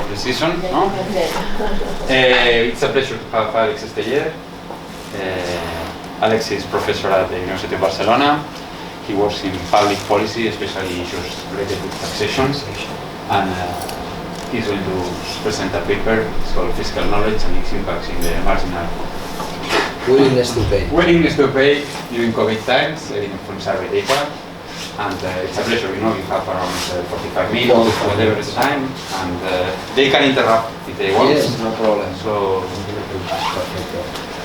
of the season. No? It's a pleasure to have Alex Esteller. Alex is professor at the University of Barcelona. He works in public policy, especially issues related with taxations, and he's going to present a paper. It's called Fiscal Knowledge and its Impacts in the Marginal Willingness to pay. Willingness to pay during COVID times, from survey data. And it's a pleasure, you have around 45 minutes, whatever is time, and they can interrupt if they want. Yes, no problem. So,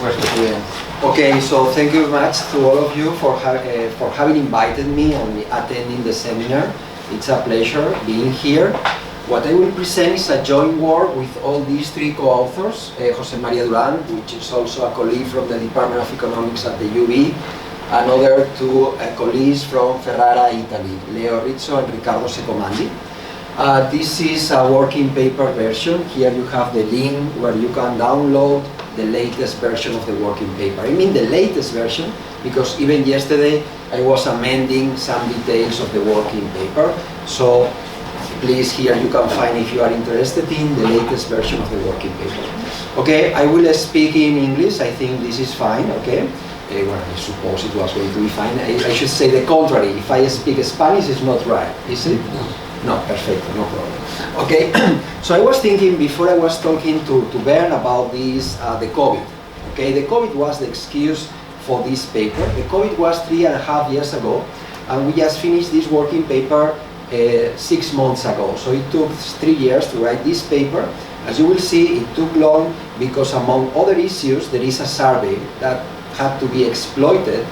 where's the Okay, so thank you very much to all of you for having invited me and attending the seminar. It's a pleasure being here. What I will present is a joint work with all these three co-authors, Jose Maria Duran, which is also a colleague from the Department of Economics at the UB, another two colleagues from Ferrara, Italy, Leo Rizzo and Riccardo Secomandi. This is a working paper version. Here you have the link where you can download the latest version of the working paper. I mean the latest version because even yesterday I was amending some details of the working paper. So please, here you can find, if you are interested in, the latest version of the working paper. Okay, I will speak in English. I think this is fine, okay? Well, I suppose it was going to be fine. I should say the contrary. If I speak Spanish, it's not right, is it? No, perfect, no problem. Okay, so I was thinking before I was talking to Bern about this, the COVID. Okay, the COVID was the excuse for this paper. The COVID was 3.5 years ago, and we just finished this working paper 6 months ago. So it took 3 years to write this paper. As you will see, it took long because among other issues, there is a survey that had to be exploited.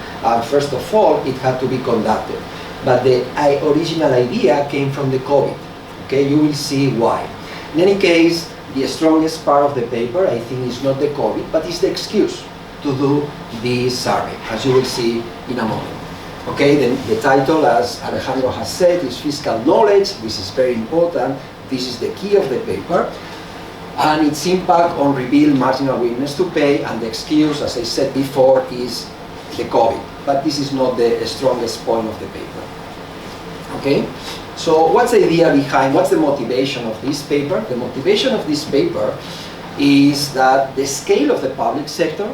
First of all, it had to be conducted. But the original idea came from the COVID. Okay, you will see why. In any case, the strongest part of the paper, I think, is not the COVID, but it's the excuse to do this survey, as you will see in a moment. Okay, then the title, as Alejandro has said, is Fiscal Knowledge. This is very important. This is the key of the paper. And its impact on revealed marginal willingness to pay, and the excuse, as I said before, is the COVID. But this is not the strongest point of the paper. Okay? So what's the idea behind, what's the motivation of this paper? The motivation of this paper is that the scale of the public sector,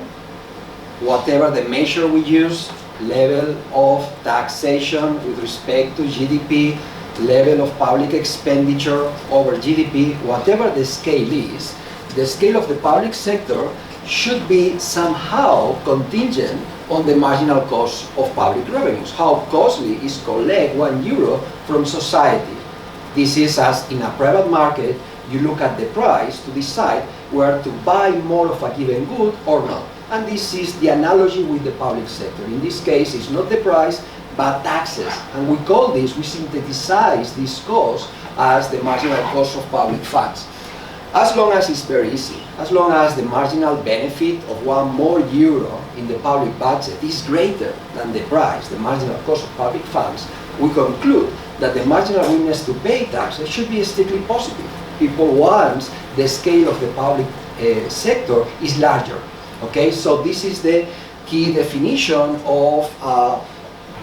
whatever the measure we use, level of taxation with respect to GDP, level of public expenditure over GDP, whatever the scale is, the scale of the public sector should be somehow contingent on the marginal cost of public revenues. How costly is collect €1 from society? This is as in a private market, you look at the price to decide where to buy more of a given good or not. And this is the analogy with the public sector. In this case, it's not the price, but taxes. And we call this, we synthesize this cost as the marginal cost of public funds. As long as it's very easy, as long as the marginal benefit of €1 more in the public budget is greater than the price, the marginal cost of public funds, we conclude that the marginal willingness to pay taxes should be strictly positive. People want the scale of the public sector is larger. Okay, so this is the key definition of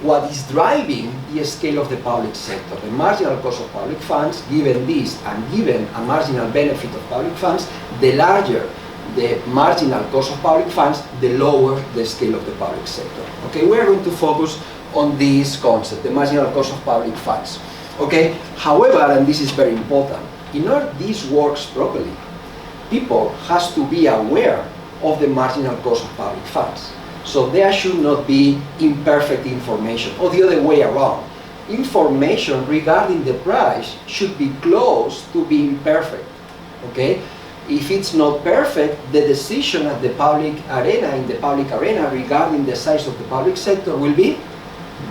what is driving the scale of the public sector. The marginal cost of public funds, given this and given a marginal benefit of public funds, the larger the marginal cost of public funds, the lower the scale of the public sector. Okay, we are going to focus on this concept, the marginal cost of public funds. Okay, however, and this is very important, in order this works properly, people has to be aware of the marginal cost of public funds. So there should not be imperfect information, or the other way around. Information regarding the price should be close to being perfect, okay? If it's not perfect, the decision at the public arena, in the public arena, regarding the size of the public sector will be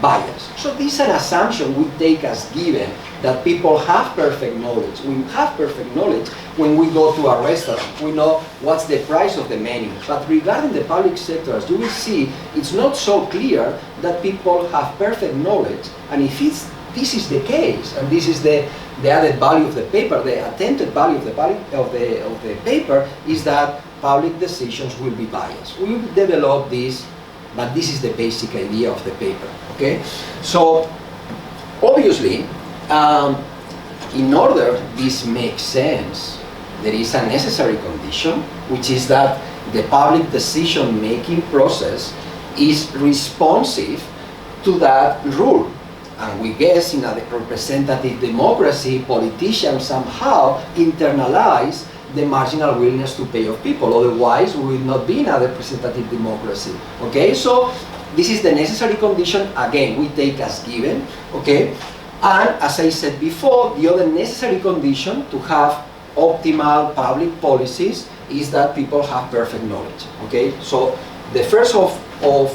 biased. So this is an assumption we take as given, that people have perfect knowledge. We have perfect knowledge when we go to a restaurant. We know what's the price of the menu. But regarding the public sector, as you will see, it's not so clear that people have perfect knowledge. And if this is the case, and this is the added value of the paper, the attempted value of the paper, is that public decisions will be biased. We will develop this, but this is the basic idea of the paper. Okay? So obviously, in order this makes sense, there is a necessary condition, which is that the public decision-making process is responsive to that rule. And we guess in a representative democracy, politicians somehow internalize the marginal willingness to pay of people. Otherwise, we will not be in a representative democracy. Okay, so this is the necessary condition. Again, we take as given. Okay, and as I said before, the other necessary condition to have optimal public policies is that people have perfect knowledge. Okay, so the first of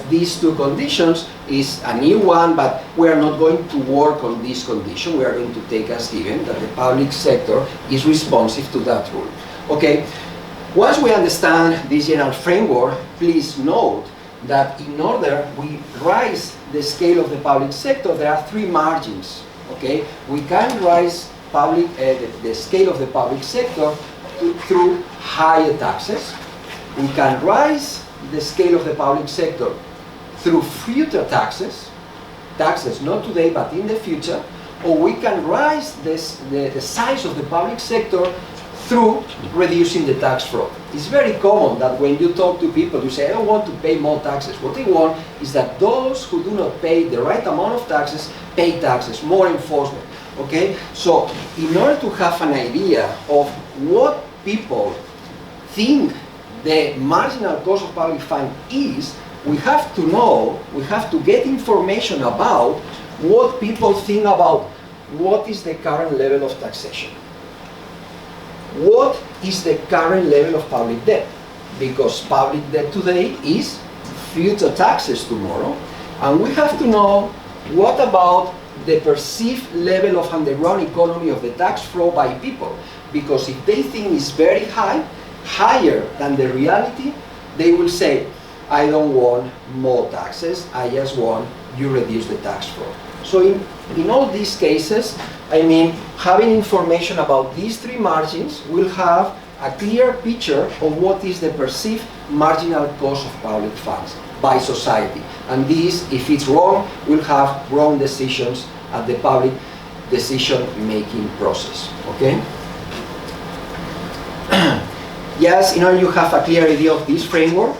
these two conditions is a new one, but we are not going to work on this condition. We are going to take as given that the public sector is responsive to that rule. Okay, once we understand this general framework, please note that in order we rise the scale of the public sector, there are three margins. Okay, we can rise the scale of the public sector through higher taxes. We can rise the scale of the public sector through future taxes not today but in the future, or we can rise the size of the public sector through reducing the tax fraud. It's very common that when you talk to people, you say, I don't want to pay more taxes. What they want is that those who do not pay the right amount of taxes, pay taxes, more enforcement. Okay? So in order to have an idea of what people think the marginal cost of public fund is, we have to know, we have to get information about what people think about what is the current level of taxation. What is the current level of public debt? Because public debt today is future taxes tomorrow, and we have to know what about the perceived level of underground economy of the tax flow by people, because if they think it's very high, higher than the reality, they will say, I don't want more taxes, I just want you reduce the tax flow. So in all these cases, I mean, having information about these three margins will have a clear picture of what is the perceived marginal cost of public funds by society. And this, if it's wrong, will have wrong decisions at the public decision-making process. Okay? Yes, in order you have a clear idea of this framework,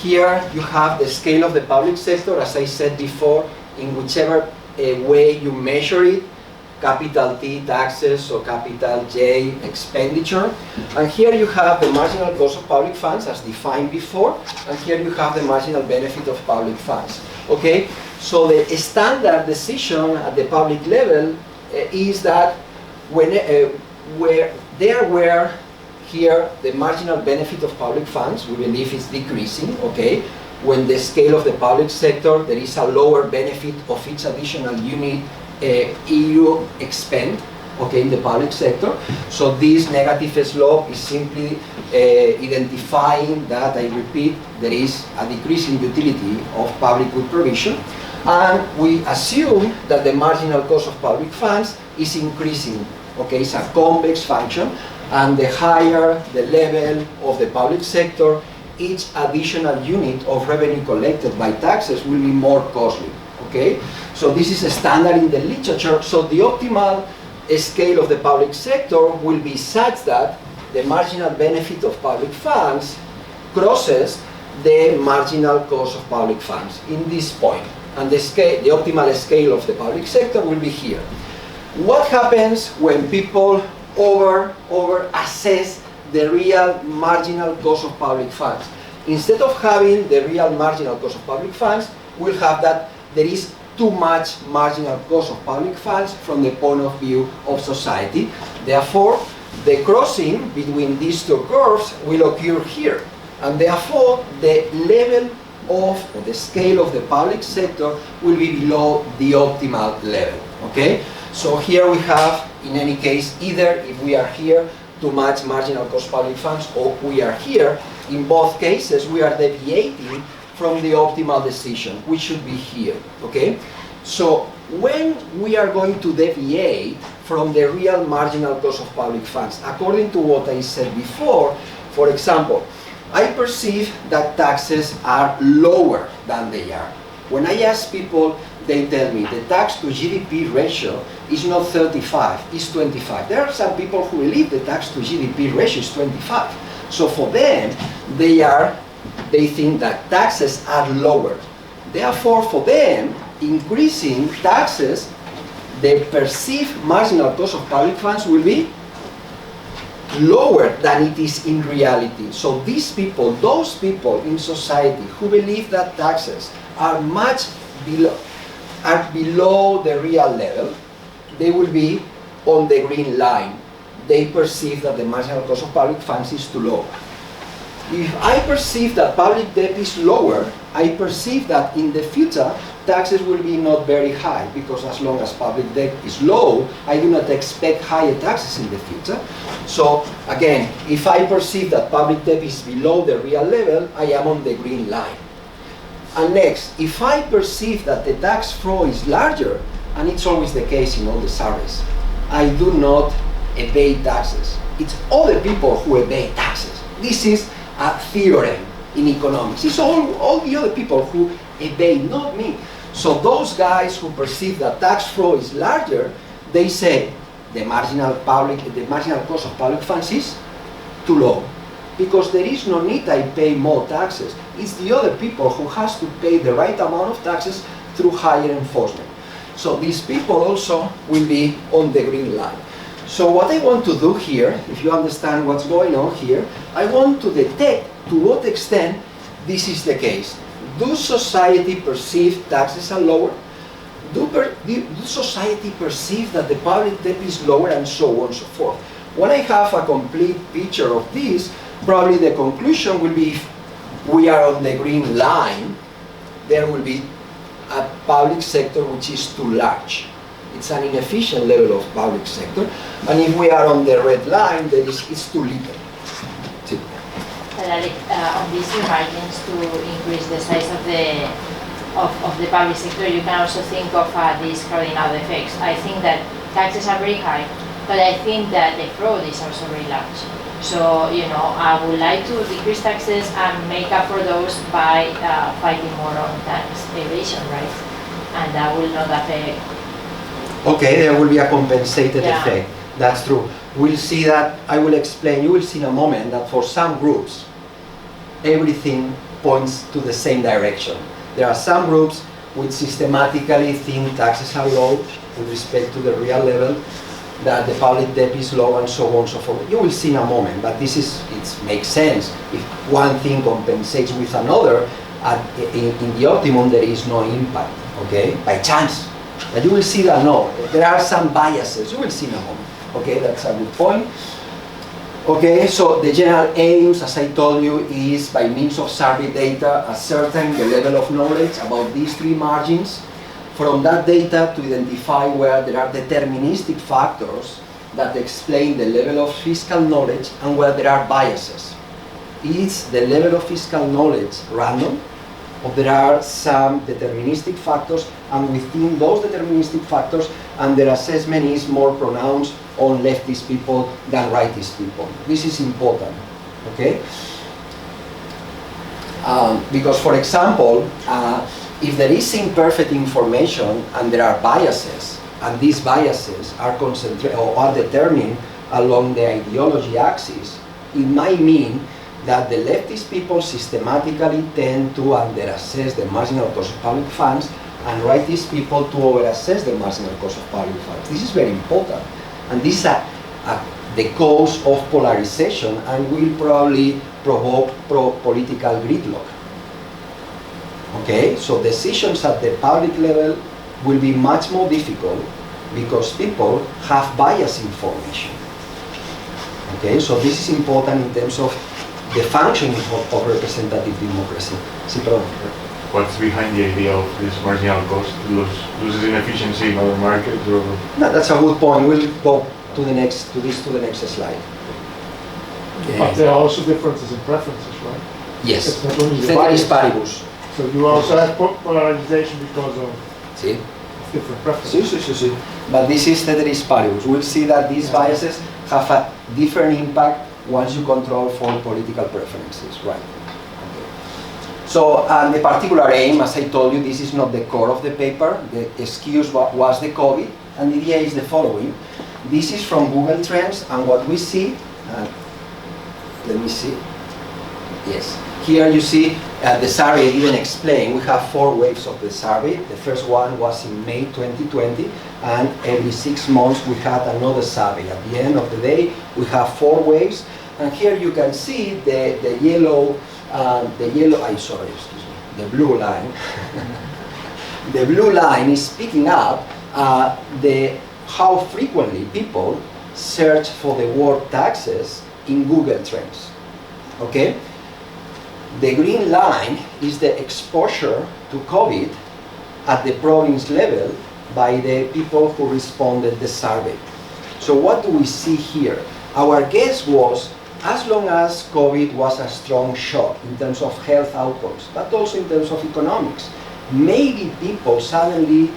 here you have the scale of the public sector, as I said before, in whichever way you measure it, capital T taxes or capital J expenditure. And here you have the marginal cost of public funds as defined before, and here you have the marginal benefit of public funds. Okay, so the standard decision at the public level is that where here the marginal benefit of public funds, we believe is decreasing, okay? When the scale of the public sector, there is a lower benefit of each additional unit EU expend, okay, in the public sector. So this negative slope is simply identifying that, I repeat, there is a decrease in utility of public good provision. And we assume that the marginal cost of public funds is increasing, okay? It's a complex function. And the higher the level of the public sector, each additional unit of revenue collected by taxes will be more costly, okay? So this is a standard in the literature. So the optimal scale of the public sector will be such that the marginal benefit of public funds crosses the marginal cost of public funds in this point. And the optimal scale of the public sector will be here. What happens when people over assess the real marginal cost of public funds? Instead of having the real marginal cost of public funds, we'll have that there is too much marginal cost of public funds from the point of view of society. Therefore, the crossing between these two curves will occur here. And therefore, the level of, or the scale of the public sector will be below the optimal level, okay? So here we have, in any case, either if we are here, too much marginal cost public funds, or we are here. In both cases, we are deviating from the optimal decision, which should be here, okay? So when we are going to deviate from the real marginal cost of public funds, according to what I said before, for example, I perceive that taxes are lower than they are. When I ask people, they tell me the tax to GDP ratio is not 35, it's 25. There are some people who believe the tax to GDP ratio is 25. So for them, they think that taxes are lower. Therefore, for them, increasing taxes, the perceived marginal cost of public funds will be lower than it is in reality. So these people, those people in society who believe that taxes are much below the real level, they will be on the green line. They perceive that the marginal cost of public funds is too low. If I perceive that public debt is lower, I perceive that in the future taxes will be not very high, because as long as public debt is low, I do not expect higher taxes in the future. So again, if I perceive that public debt is below the real level, I am on the green line. And next, if I perceive that the tax flow is larger, and it's always the case in all the surveys, I do not evade taxes. It's other people who evade taxes. This is a theorem in economics. It's all the other people who evade, not me. So those guys who perceive that tax flow is larger, they say the marginal cost of public funds is too low, because there is no need I pay more taxes. It's the other people who has to pay the right amount of taxes through higher enforcement. So these people also will be on the green line. So what I want to do here, if you understand what's going on here, I want to detect to what extent this is the case. Do society perceive taxes are lower? Do society perceive that the public debt is lower, and so on and so forth? When I have a complete picture of this, probably the conclusion will be, if we are on the green line, there will be a public sector which is too large. It's an inefficient level of public sector. And if we are on the red line, it's too little. On these margins to increase the size of the public sector, you can also think of these cardinal effects. I think that taxes are very high, but I think that the fraud is also very large. So, I would like to decrease taxes and make up for those by fighting more on tax evasion, right? And that will not affect. Okay, there will be a compensated effect. That's true. We'll see that. I will explain. You will see in a moment that for some groups, everything points to the same direction. There are some groups which systematically think taxes are low with respect to the real level, that the public debt is low, and so on and so forth. You will see in a moment, but it makes sense. If one thing compensates with another, in the optimum there is no impact, okay, by chance. But you will see that no, there are some biases. You will see in a moment, okay, that's a good point. Okay, so the general aims, as I told you, is by means of survey data, ascertain the level of knowledge about these three margins. From that data to identify where there are deterministic factors that explain the level of fiscal knowledge and where there are biases. Is the level of fiscal knowledge random, or there are some deterministic factors, and within those deterministic factors, and their assessment is more pronounced on leftist people than rightist people. This is important, okay? Because, for example, if there is imperfect information and there are biases, and these biases are concentrated or are determined along the ideology axis, it might mean that the leftist people systematically tend to underassess the marginal cost of public funds, and rightist people to overassess the marginal cost of public funds. This is very important, and this is the cause of polarization, and will probably provoke political gridlock. Okay, so decisions at the public level will be much more difficult because people have biased information. Okay, so this is important in terms of the functioning of representative democracy. What's behind the idea of this marginal cost? Loses inefficiency in other markets, or? No, that's a good point. We'll go to the next slide. But there are also differences in preferences, right? Yes. It's not only the Ceteris bias. paribus. So you also have polarization because of different preferences. But this is ceteris paribus. We'll see that these biases have a different impact once you control for political preferences, right? Okay. So the particular aim, as I told you, this is not the core of the paper. The excuse was the COVID, and the idea is the following. This is from Google Trends, and what we see, let me see, yes. Here you see the survey I didn't explain. We have 4 waves of the survey. The first one was in May 2020, and every 6 months we had another survey. At the end of the day, we have 4 waves, and here you can see the blue line. The blue line is picking up how frequently people search for the word taxes in Google Trends. Okay? The green line is the exposure to COVID at the province level by the people who responded the survey. So what do we see here? Our guess was, as long as COVID was a strong shock in terms of health outcomes, but also in terms of economics, maybe people suddenly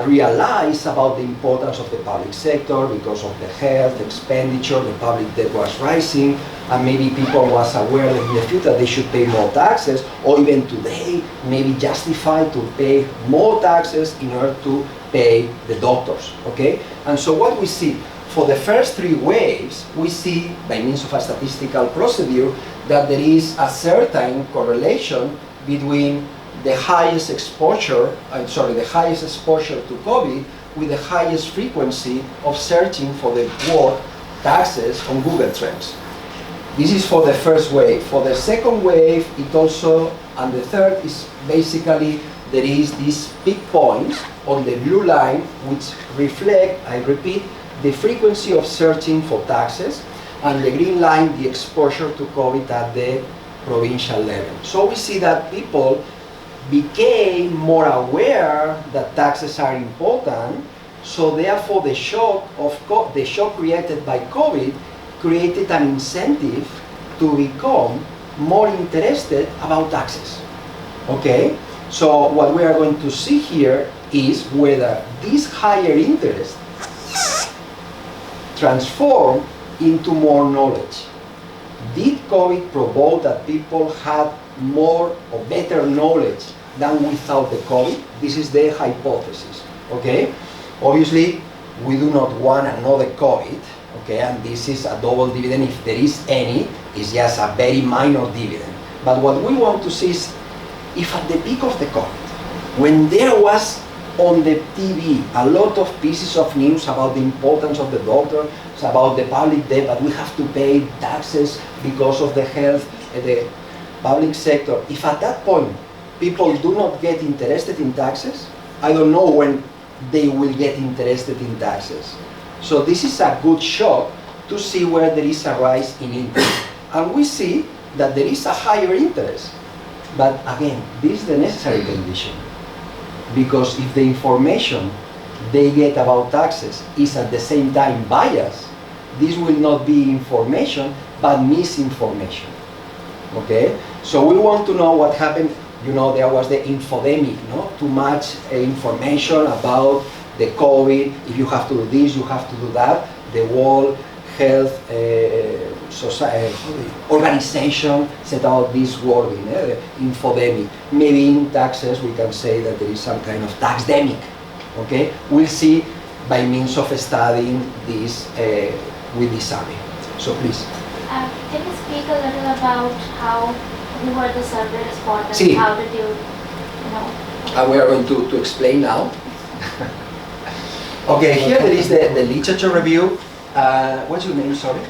realize about the importance of the public sector because of the health expenditure, the public debt was rising, and maybe people was aware that in the future they should pay more taxes, or even today maybe justified to pay more taxes in order to pay the doctors, okay? And so what we see, for the first 3 waves, we see, by means of a statistical procedure, that there is a certain correlation between the highest exposure to COVID with the highest frequency of searching for the word taxes on Google Trends. This is for the first wave. For the second wave, it also, and the third is basically, there is these peak points on the blue line which reflect, I repeat, the frequency of searching for taxes, and the green line, the exposure to COVID at the provincial level. So we see that people became more aware that taxes are important, so therefore the shock created by COVID created an incentive to become more interested about taxes. Okay? So what we are going to see here is whether this higher interest transformed into more knowledge. Did COVID provoke that people had more or better knowledge than without the COVID? This is the hypothesis, okay? Obviously, we do not want another COVID, okay? And this is a double dividend, if there is any, it's just a very minor dividend. But what we want to see is, if at the peak of the COVID, when there was on the TV a lot of pieces of news about the importance of the doctor, about the public debt, but we have to pay taxes because of the health, the public sector. If at that point people do not get interested in taxes, I don't know when they will get interested in taxes. So this is a good shock to see where there is a rise in interest. And we see that there is a higher interest. But again, this is the necessary condition. Because if the information they get about taxes is at the same time biased, this will not be information, but misinformation. Okay? So we want to know what happened. You know, there was the infodemic, no? Too much information about the COVID. If you have to do this, you have to do that. The World Health Organization set out this wording, infodemic. Maybe in taxes we can say that there is some kind of taxdemic. Okay? We'll see by means of studying this with this survey. So please. Can you speak a little about who were the survey respondents? Sí. How did you know? We are going to explain now. Okay, here there is the literature review. What's your name, sorry?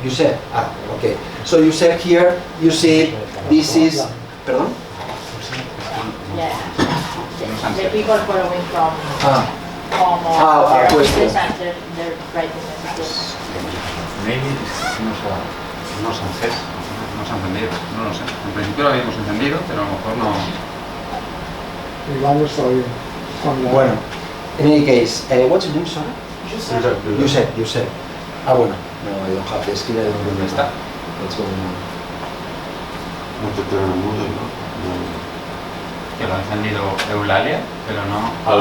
Josep. Okay. So Josep here, you see this is, pardon? Yeah. The people following from home pues, business and they're writing messages. Maybe no se han encendido, no lo sé. En principio lo habíamos encendido, pero a lo mejor no. Igual no está bien. Bueno, in any case, what's your name, sorry? Josep. Bueno. No, I don't have the screen. I don't remember. Está. What's going on? No te tengo el mundo, ¿no? Que lo ha encendido Eulalia, pero no. A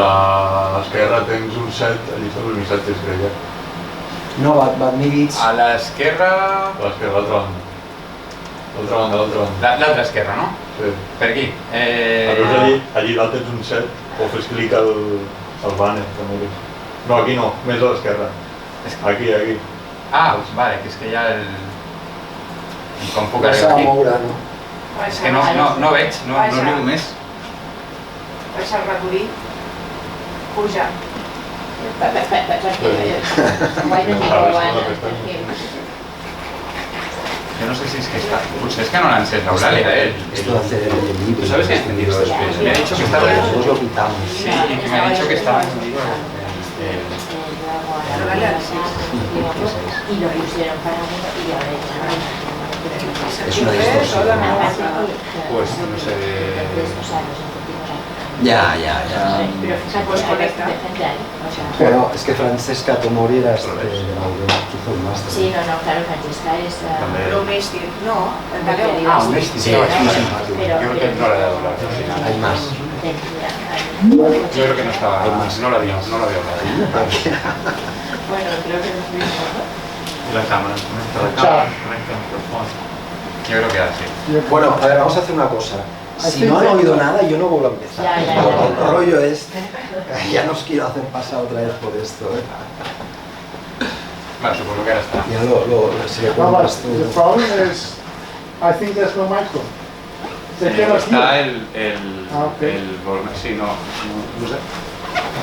l'esquerra tens un set, allí són els missatges, crec. No, but maybe it's... A la esquerra... A l'esquerra, a l'altra banda. L'altra banda, l'altra banda. L'altra esquerra, no? Sí. Per aquí. Allí dalt tens un set, o fes clic al banner, també. No, aquí no, més a l'esquerra. Aquí, aquí. Ah, vale, que és que ja el... Com puc No s'ha arribar de aquí? moure, no? És que no veig, no arribo més. Baixa el ratolí, puja. Yo no sé si es que está... Pues es que no la han encès l'Eulàlia, Esto de hacer el libro. ¿Tú sabes qué ha encendido después? Me ha dicho que estaba... Nosotros lo quitamos. Sí, y que me ha dicho que estaba encendido y lo pusieron para uno y ahora Es una distorsión. Pues no sé... Ya. Pero fíjate, Pues hay conecta. gente ahí, o sea... Bueno, es que Francesca Tomori era de la UB, que hizo el máster. Sí, no, claro, Francesca es... Lo Mestir, no, el Mateo. Ah, un Mestir. Sí, No, es sí, muy sí. simpático. Yo creo que no le he dado la final. Hay más. Yo creo que no estaba... Hay más. No lo había hablado. Bueno, creo que es muy bueno. I la càmera, connecta la càmera, connecta el micròfon. Yo creo que era así. Bueno, a ver, vamos a hacer una cosa. Si no han oído nada, yo no vuelvo a empezar. Ya. El rollo este, ya no os quiero hacer pasar otra vez por esto. Bueno, supongo que ahora está. Ya si le No, but cuentas tú. the problem is, I think there's no microphone. They cannot Está hear. el volumen, sí, no sé.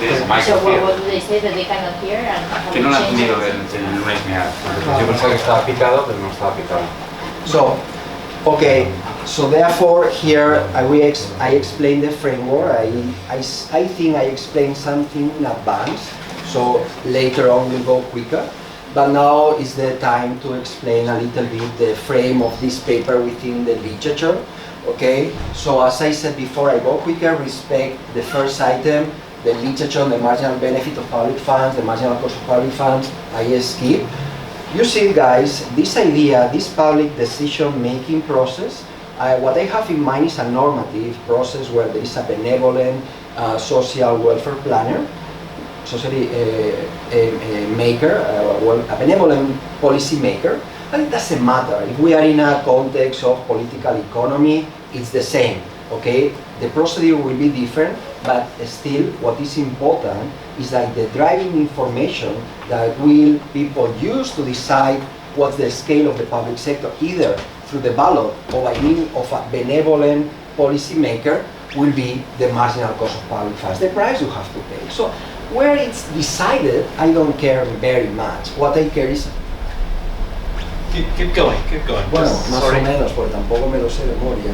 There's a So microphone. what do they say, that they cannot hear and have Que no lo to ha change encendido it? el lunes, mira. Yo pensaba que estaba picado, pero no estaba picado. So, okay, so therefore here I explain the framework. I think I explained something in advance, so later on we'll go quicker. But now is the time to explain a little bit the frame of this paper within the literature. Okay, so as I said before, I go quicker, respect the first item, the literature, the marginal benefit of public funds, the marginal cost of public funds, I skip. You see, guys, this idea, this public decision-making process, what I have in mind is a normative process where there is a benevolent social welfare planner, socially maker, a benevolent policy maker, and it doesn't matter. If we are in a context of political economy, it's the same, okay? The procedure will be different, but still what is important is that the driving information that will people use to decide what's the scale of the public sector, either through the ballot or by means of a benevolent policy maker, will be the marginal cost of public funds, the price you have to pay. So where it's decided, I don't care very much. What I care is... Keep going. Bueno, más o menos, porque tampoco me lo sé de memoria.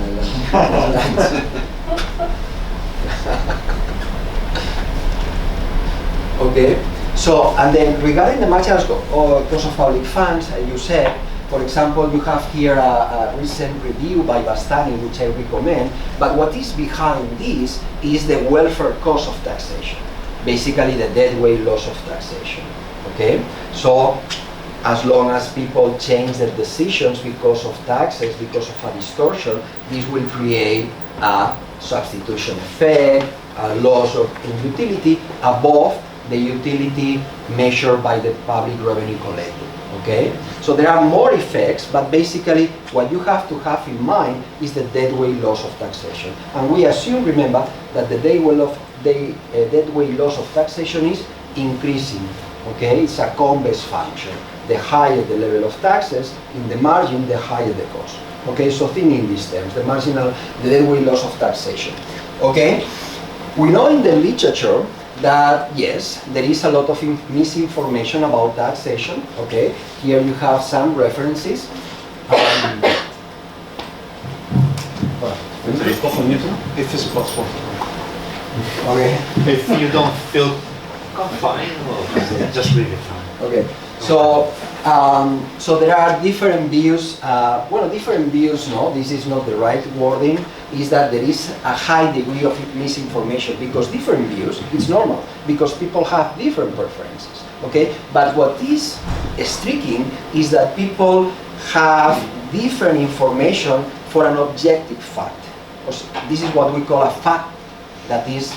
Okay, so, and then regarding the marginal cost of public funds, you said, for example, you have here a recent review by Bastani, which I recommend, but what is behind this is the welfare cost of taxation, basically the deadweight loss of taxation, okay? So, as long as people change their decisions because of taxes, because of a distortion, this will create a substitution effect, a loss of utility above the utility measured by the public revenue collected, okay? So there are more effects, but basically what you have to have in mind is the deadweight loss of taxation. And we assume, remember, that the deadweight loss of taxation is increasing, okay? It's a convex function. The higher the level of taxes, in the margin, the higher the cost. Okay, so think in these terms, the deadweight loss of taxation. Okay, we know in the literature that yes, there is a lot of misinformation about taxation. Okay, here you have some references. If it's possible. Okay. If you don't feel fine, well, just leave it. Okay, so so there are different views. Different views. No, this is not the right wording. Is that there is a high degree of misinformation because different views. It's normal because people have different preferences. Okay, but what is striking is that people have different information for an objective fact. This is what we call a fact that is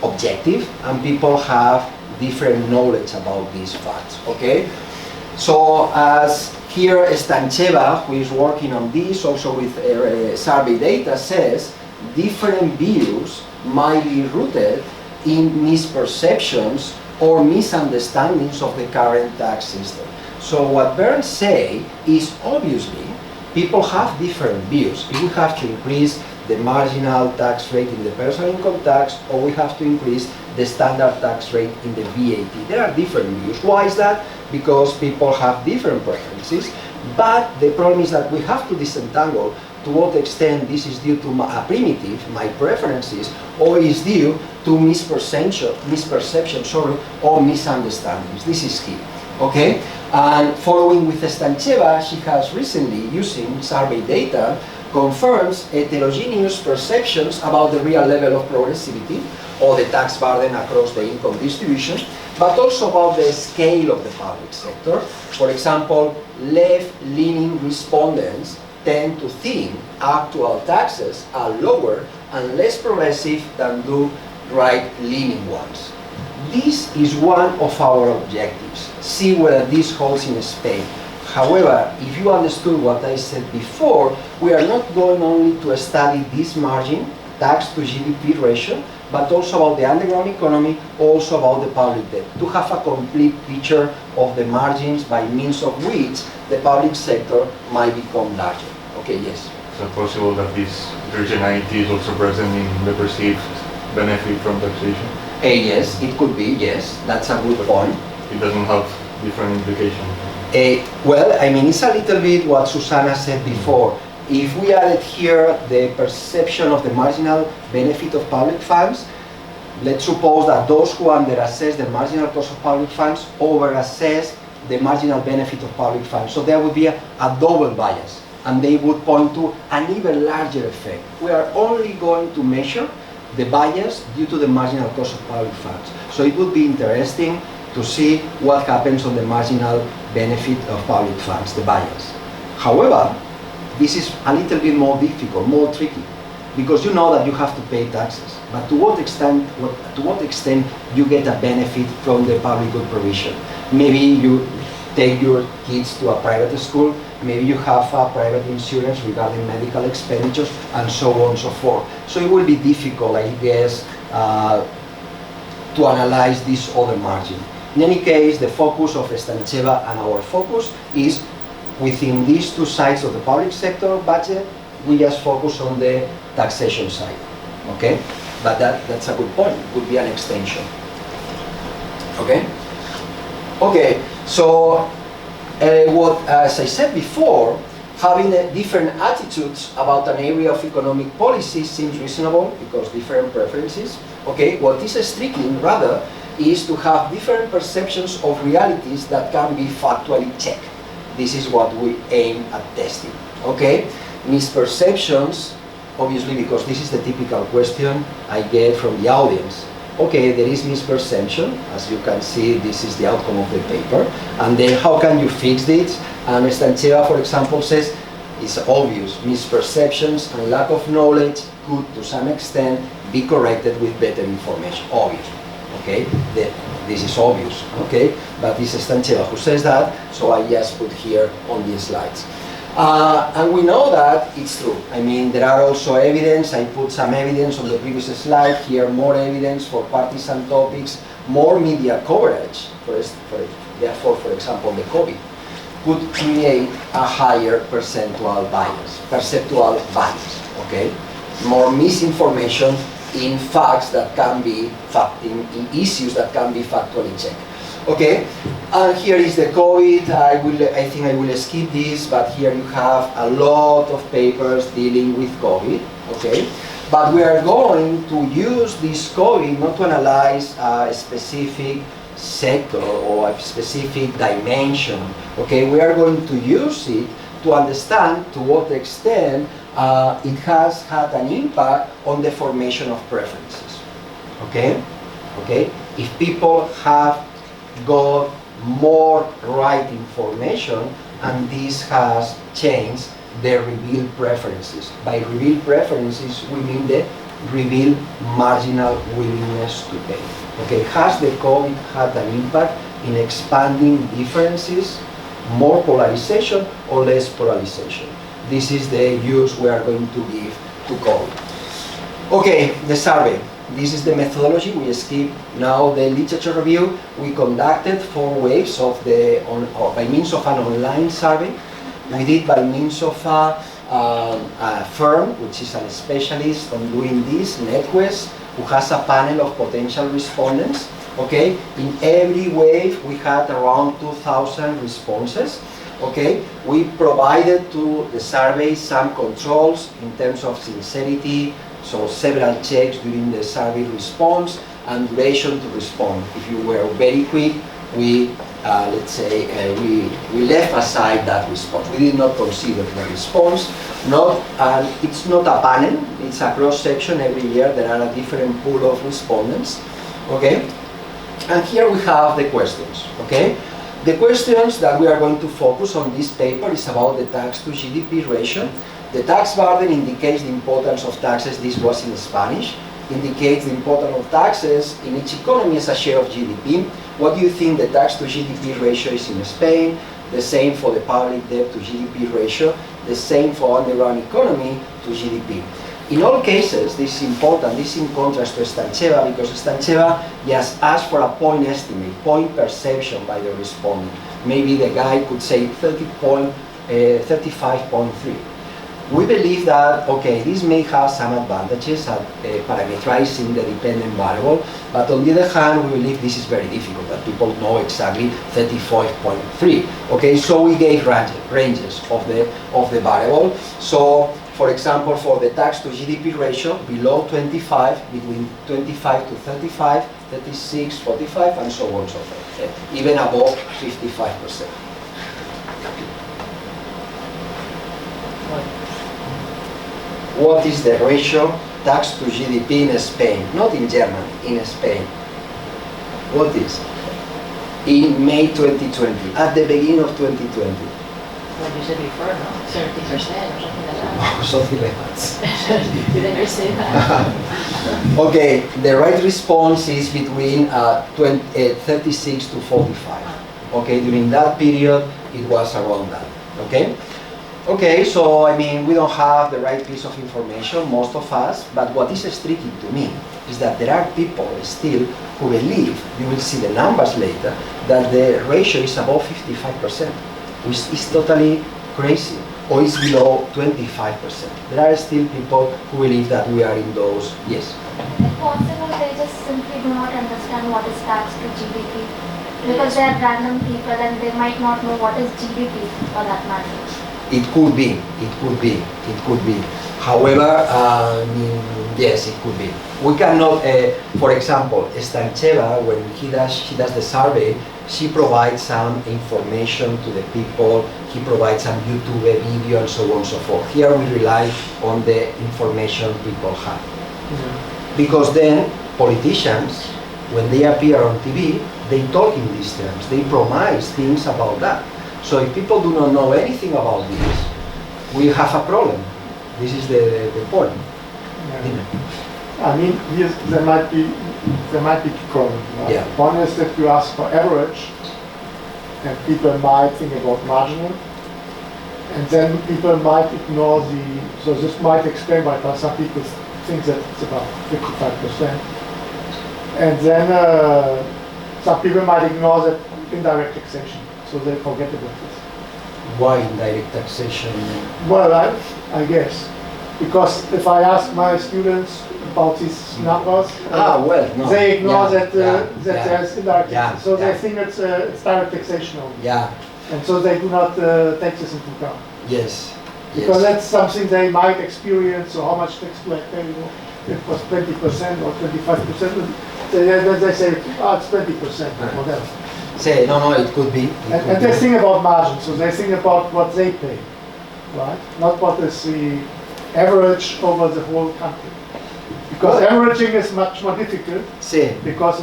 objective, and people have different knowledge about these facts, okay? So as Here, Stancheva, who is working on this, also with survey data, says different views might be rooted in misperceptions or misunderstandings of the current tax system. So what Bernd say is obviously people have different views. If we have to increase the marginal tax rate in the personal income tax, or we have to increase the standard tax rate in the VAT. There are different views. Why is that? Because people have different preferences, but the problem is that we have to disentangle to what extent this is due to a primitive, my preferences, or is due to misperception, or misunderstandings. This is key, okay? And following with Stancheva, she has recently, using survey data, confirms heterogeneous perceptions about the real level of progressivity or the tax burden across the income distribution, but also about the scale of the public sector. For example, left-leaning respondents tend to think actual taxes are lower and less progressive than do right-leaning ones. This is one of our objectives. See whether this holds in Spain. However, if you understood what I said before, we are not going only to study this margin, tax to GDP ratio, but also about the underground economy, also about the public debt, to have a complete picture of the margins by means of which the public sector might become larger. Okay, yes? Is it possible that this regionality is also present in the perceived benefit from taxation? Yes, it could be, yes. That's a good point. It doesn't have different implications? Well, I mean, it's a little bit what Susanna said before. If we added here the perception of the marginal benefit of public funds, let's suppose that those who underassess the marginal cost of public funds overassess the marginal benefit of public funds. So there would be a double bias, and they would point to an even larger effect. We are only going to measure the bias due to the marginal cost of public funds. So it would be interesting to see what happens on the marginal benefit of public funds, the bias. However, this is a little bit more difficult, more tricky, because you know that you have to pay taxes. But to what extent you get a benefit from the public good provision? Maybe you take your kids to a private school, maybe you have a private insurance regarding medical expenditures, and so on and so forth. So it will be difficult, I guess, to analyze this other margin. In any case, the focus of Stancheva and our focus is within these two sides of the public sector budget. We just focus on the taxation side, okay? But that's a good point. It could be an extension, okay? Okay, so as I said before, having different attitudes about an area of economic policy seems reasonable because different preferences. Okay, what is striking rather is to have different perceptions of realities that can be factually checked. This is what we aim at testing. Okay, misperceptions, obviously, because this is the typical question I get from the audience. Okay, there is misperception, as you can see, this is the outcome of the paper, and then how can you fix this? And Stancheva, for example, says it's obvious, misperceptions and lack of knowledge could, to some extent, be corrected with better information, obviously, okay? This is obvious, okay? But it's Stancheva who says that, so I just put here on these slides. And we know that it's true. I mean, there are also evidence. I put some evidence on the previous slide. Here, more evidence for partisan topics, more media coverage. Therefore, for example, the COVID could create a higher perceptual bias. Okay, more misinformation in facts that can be in issues that can be factually checked. Okay, and here is the COVID. I think I will skip this, but here you have a lot of papers dealing with COVID. Okay, but we are going to use this COVID not to analyze a specific sector or a specific dimension. Okay, we are going to use it to understand to what extent it has had an impact on the formation of preferences. Okay, if people have got more right information and this has changed their revealed preferences. By revealed preferences, we mean the revealed marginal willingness to pay. Okay, has the COVID had an impact in expanding differences more polarization or less polarization. This is the use we are going to give to code. Okay, the survey. This is the methodology. We skip now the literature review. We conducted 4 waves of by means of an online survey. We did by means of a firm, which is a specialist on doing this, NetQuest, who has a panel of potential respondents. Okay, in every wave we had around 2,000 responses. Okay, we provided to the survey some controls in terms of sincerity, so several checks during the survey response and duration to respond. If you were very quick, we let's say we left aside that response. We did not consider the response. It's not a panel. It's a cross section. Every year there are a different pool of respondents. Okay, and here we have the questions. Okay. The questions that we are going to focus on this paper is about the tax to GDP ratio. The tax burden indicates the importance of taxes. This was in Spanish. Indicates the importance of taxes in each economy as a share of GDP. What do you think the tax to GDP ratio is in Spain? The same for the public debt to GDP ratio. The same for underground economy to GDP. In all cases, this is important, this is in contrast to Stancheva, because Stancheva just asked for a point estimate, point perception by the respondent. Maybe the guy could say 35.3. We believe that, okay, this may have some advantages at parameterizing the dependent variable, but on the other hand, we believe this is very difficult, that people know exactly 35.3. Okay, so we gave ranges of the variable. So, for example, for the tax to GDP ratio, below 25, between 25 to 35, 36, 45, and so on and so forth. Okay? Even above 55%. What is the ratio tax to GDP in Spain? Not in Germany, in Spain. What is? In May 2020, at the beginning of 2020. What you said before, no? 30% or something like that. Something like that. You never say that. Okay, the right response is between 36 to 45. Okay, during that period, it was around that. Okay? Okay, so I mean, we don't have the right piece of information, most of us, but what is striking to me is that there are people still who believe, you will see the numbers later, that the ratio is above 55%, which is totally crazy, or is below 25%. There are still people who believe that we are in those, yes? If possible, they just simply do not understand what is tax to GDP, because they are random people and they might not know what is GDP for that matter. It could be. However, yes, it could be. We cannot, for example, Stancheva, when he does the survey, she provides some information to the people, he provides some YouTube video and so on and so forth. Here we rely on the information people have. Because then politicians, when they appear on TV, they talk in these terms, they promise things about that. So if people do not know anything about this, we have a problem. This is the point. Yeah. I mean, there might be two problems. Right? Yeah. One is that you ask for average, and people might think about marginal, and then people might ignore so this might explain why some people think that it's about 55%. And then some people might ignore that indirect taxation. So they forget about this. Why indirect taxation? Well, I guess because if I ask my students about these numbers, they ignore that there's indirect taxation. So they think it's direct taxation only. Yeah. And so they do not take this into account. Yes. Because that's something they might experience. So how much tax do I pay? It was 20% or 25%. They say, oh, it's 20% or whatever. Say, no, it could be. And they think about margin, so they think about what they pay, right? Not what is the average over the whole country. Because averaging is much more difficult. Because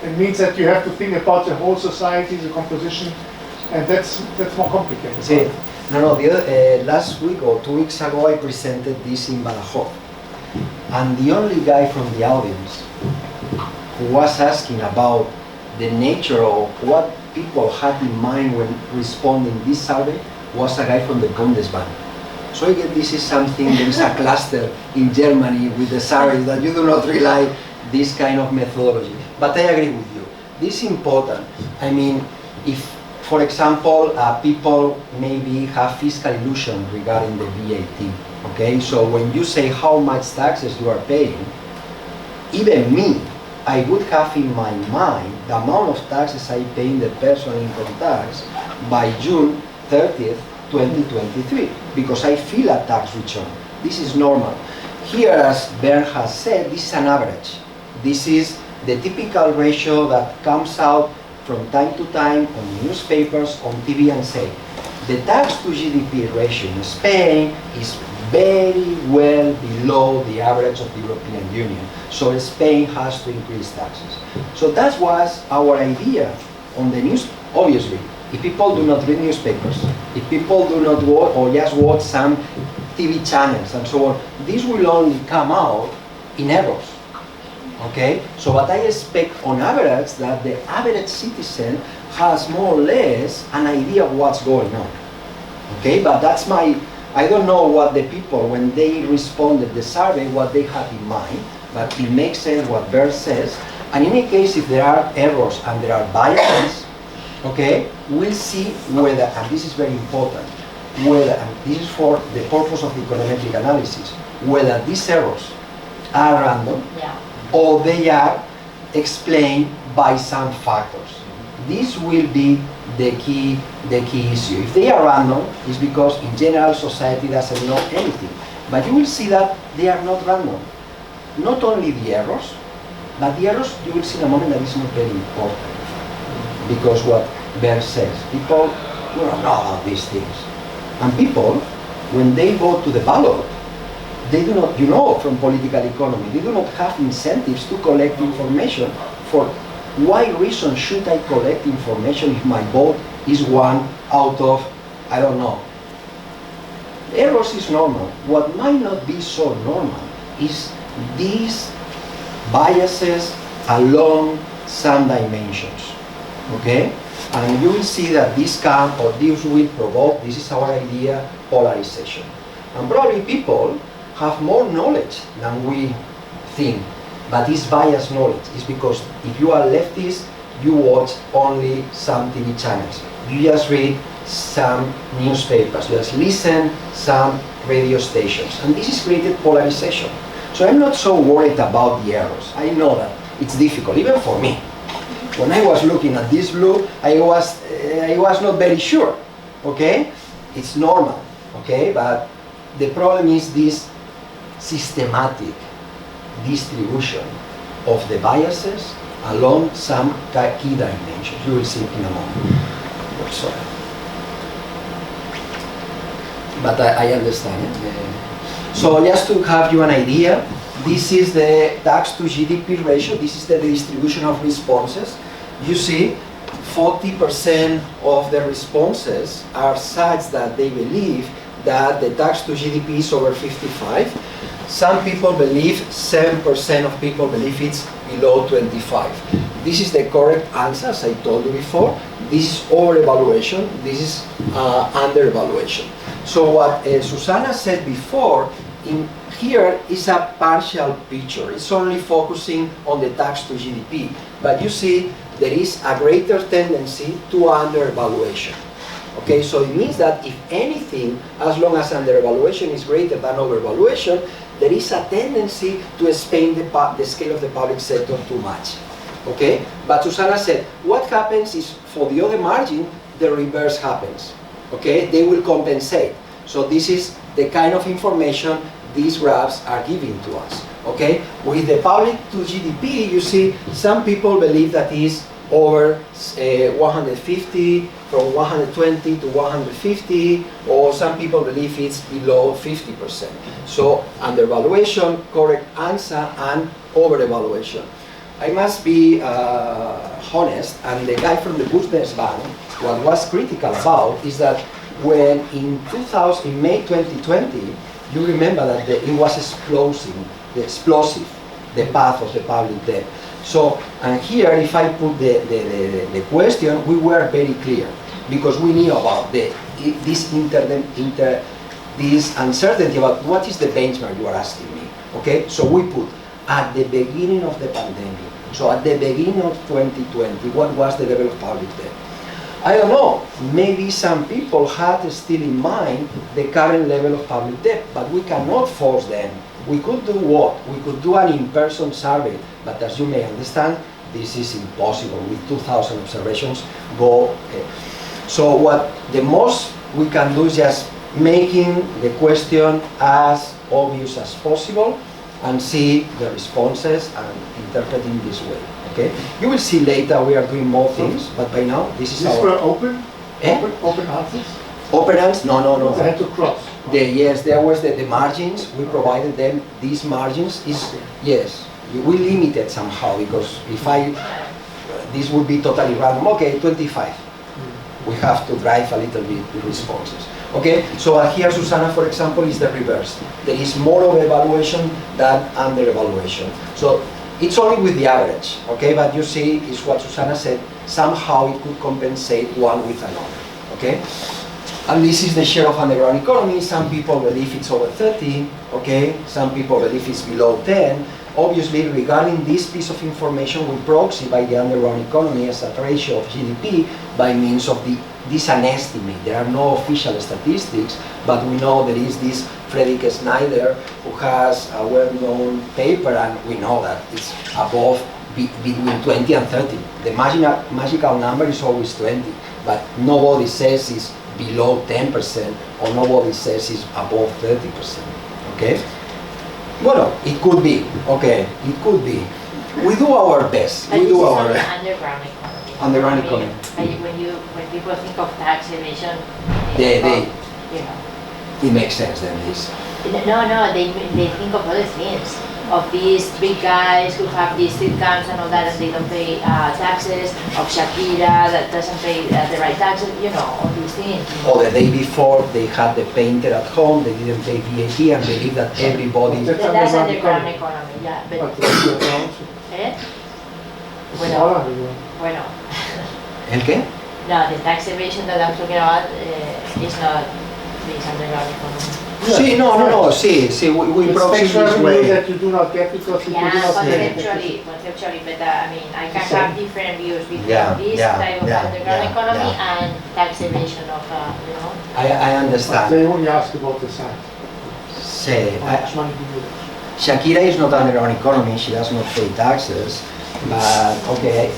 it means that you have to think about the whole society, the composition, and that's more complicated. Right? Last week or 2 weeks ago, I presented this in Badajoz, and the only guy from the audience who was asking about the nature of what people had in mind when responding this survey was a guy from the Bundesbank. So again, this is something, there is a cluster in Germany with the surveys that you do not rely this kind of methodology. But I agree with you. This is important. I mean, if, for example, people maybe have fiscal illusion regarding the VAT, okay? So when you say how much taxes you are paying, even me, I would have in my mind the amount of taxes I pay in the personal income tax by June 30th, 2023, because I feel a tax return. This is normal. Here, as Bernd has said, this is an average. This is the typical ratio that comes out from time to time on newspapers, on TV, and say, the tax to GDP ratio in Spain is very well below the average of the European Union. So Spain has to increase taxes. So that was our idea on the news. Obviously, if people do not read newspapers, if people do not watch or just watch some TV channels and so on, this will only come out in errors. Okay? So what I expect on average that the average citizen has more or less an idea of what's going on. Okay? But that's my, I don't know what the people, when they responded the survey, what they had in mind, but it makes sense what Bernd says. And in any case, if there are errors and there are biases, okay, we'll see whether, and this is very important, whether, and this is for the purpose of the econometric analysis, whether these errors are random, or they are explained by some factors. This will be the key issue. If they are random, it's because in general society doesn't know anything. But you will see that they are not random. Not only the errors, but the errors you will see in a moment that is not very important. Because what Bernd says, people do not know about these things. And people, when they go to the ballot, they do not, you know, from political economy, they do not have incentives to collect information. For why reason should I collect information if my vote is one out of, I don't know. Errors is normal. What might not be so normal is these biases along some dimensions. Okay? And you will see that this can, or this will provoke, this is our idea, polarization. And probably people have more knowledge than we think, but it's biased knowledge. It's because if you are leftist, you watch only some TV channels. You just read some newspapers, you just listen some radio stations. And this is created polarization. So I'm not so worried about the errors. I know that it's difficult, even for me. When I was looking at this blue, I was not very sure, okay? It's normal, okay? But the problem is this systematic distribution of the biases along some key dimensions. You will see in a moment. Oh, sorry. But I understand it. So just to have you an idea, this is the tax to GDP ratio. This is the distribution of responses. You see, 40% of the responses are such that they believe that the tax to GDP is over 55. Some people believe, 7% of people believe it's below 25. This is the correct answer, as I told you before. This is over-evaluation, this is under-evaluation. So what Susanna said before, in here is a partial picture. It's only focusing on the tax to GDP. But you see, there is a greater tendency to under-evaluation. Okay, so it means that if anything, as long as under-evaluation is greater than over-evaluation, there is a tendency to expand the scale of the public sector too much. Okay, but Susanna said, what happens is for the other margin, the reverse happens. Okay, they will compensate. So this is the kind of information these graphs are giving to us. Okay, with the public to GDP, you see some people believe that is over 150, from 120 to 150, or some people believe it's below 50%. So under-evaluation, correct answer, and over-evaluation. I must be honest, and the guy from the Bundesbank, what was critical about is that when in May 2020, you remember that it was explosive, the path of the public debt. So, and here, if I put the question, we were very clear because we knew about this uncertainty about what is the benchmark you are asking me. Okay, so we put at the beginning of the pandemic. So at the beginning of 2020, what was the level of public debt? I don't know, maybe some people had still in mind the current level of public debt, but we cannot force them. We could do what? We could do an in-person survey, but as you may understand, this is impossible with 2,000 observations. So what the most we can do is just making the question as obvious as possible and see the responses and interpret in this way. Okay? You will see later we are doing more things, but by now this is These our... were open? Eh? Open answers? Open answers? No. They had to cross. Yes, there was the margins. We provided them these margins. Yes, we limited somehow because if this would be totally random. Okay, 25. We have to drive a little bit the responses. Okay, so here Susana, for example, is the reverse. There is more of evaluation than under evaluation. So it's only with the average. Okay, but you see, is what Susana said. Somehow it could compensate one with another. Okay. And this is the share of underground economy. Some people believe it's over 30, okay? Some people believe it's below 10. Obviously, regarding this piece of information, we proxy by the underground economy as a ratio of GDP by means of this an estimate. There are no official statistics, but we know there is this Frederick Snyder who has a well-known paper, and we know that it's above between 20 and 30. The magical number is always 20, but nobody says it's below 10% or nobody says it's above 30%, okay? Well, it could be, okay, it could be. We do our best. But we this do is our on the underground economy. Underground economy. When people think of tax evasion, It makes sense then, this. No, they think of other things. Of these big guys who have these sitcoms and all that, and they don't pay taxes. Of Shakira that doesn't pay the right taxes. All these things. Or the day before, they had the painter at home, they didn't pay VAT and believe that everybody... That's underground economy, yeah. But, Bueno. ¿El qué? No, the tax evasion that I'm talking about is not this underground economy. Sí, no, we proxy It's this revenue way. that you do not get because you do not pay. Conceptually, but I can have different views between this Yeah, type of yeah, underground yeah, economy yeah. and tax evasion of, I But understand. they only ask about the size. Sí, How much money do you get? Shakira is not underground economy, she does not pay taxes, but okay,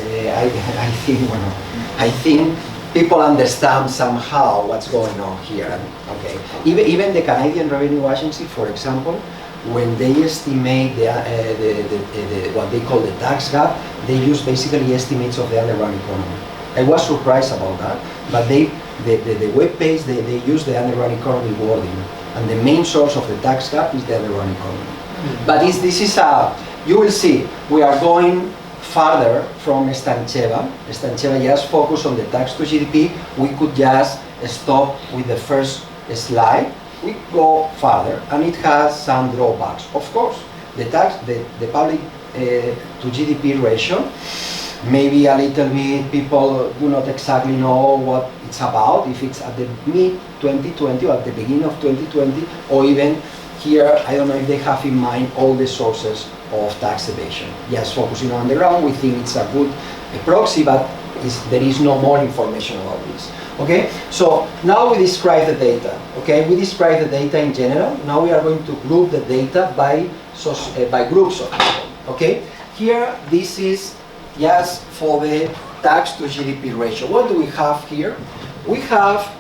I think people understand somehow what's going on here. Okay, even the Canadian Revenue Agency, for example, when they estimate what they call the tax gap, they use basically estimates of the underground economy. I was surprised about that, but the web page they use the underground economy wording, and the main source of the tax gap is the underground economy. But you will see, we are going farther from Stancheva. Stancheva just focused on the tax to GDP. We could just stop with the first slide. We go further, and it has some drawbacks. Of course, the public to GDP ratio, maybe a little bit people do not exactly know what it's about, if it's at the mid-2020 or at the beginning of 2020, or even here, I don't know if they have in mind all the sources of tax evasion. Just focusing on the ground, we think it's a good proxy, but there is no more information about this. Okay, so now we describe the data. Okay, we describe the data in general. Now we are going to group the data by groups of people. Okay, here this is just for the tax to GDP ratio. What do we have here? We have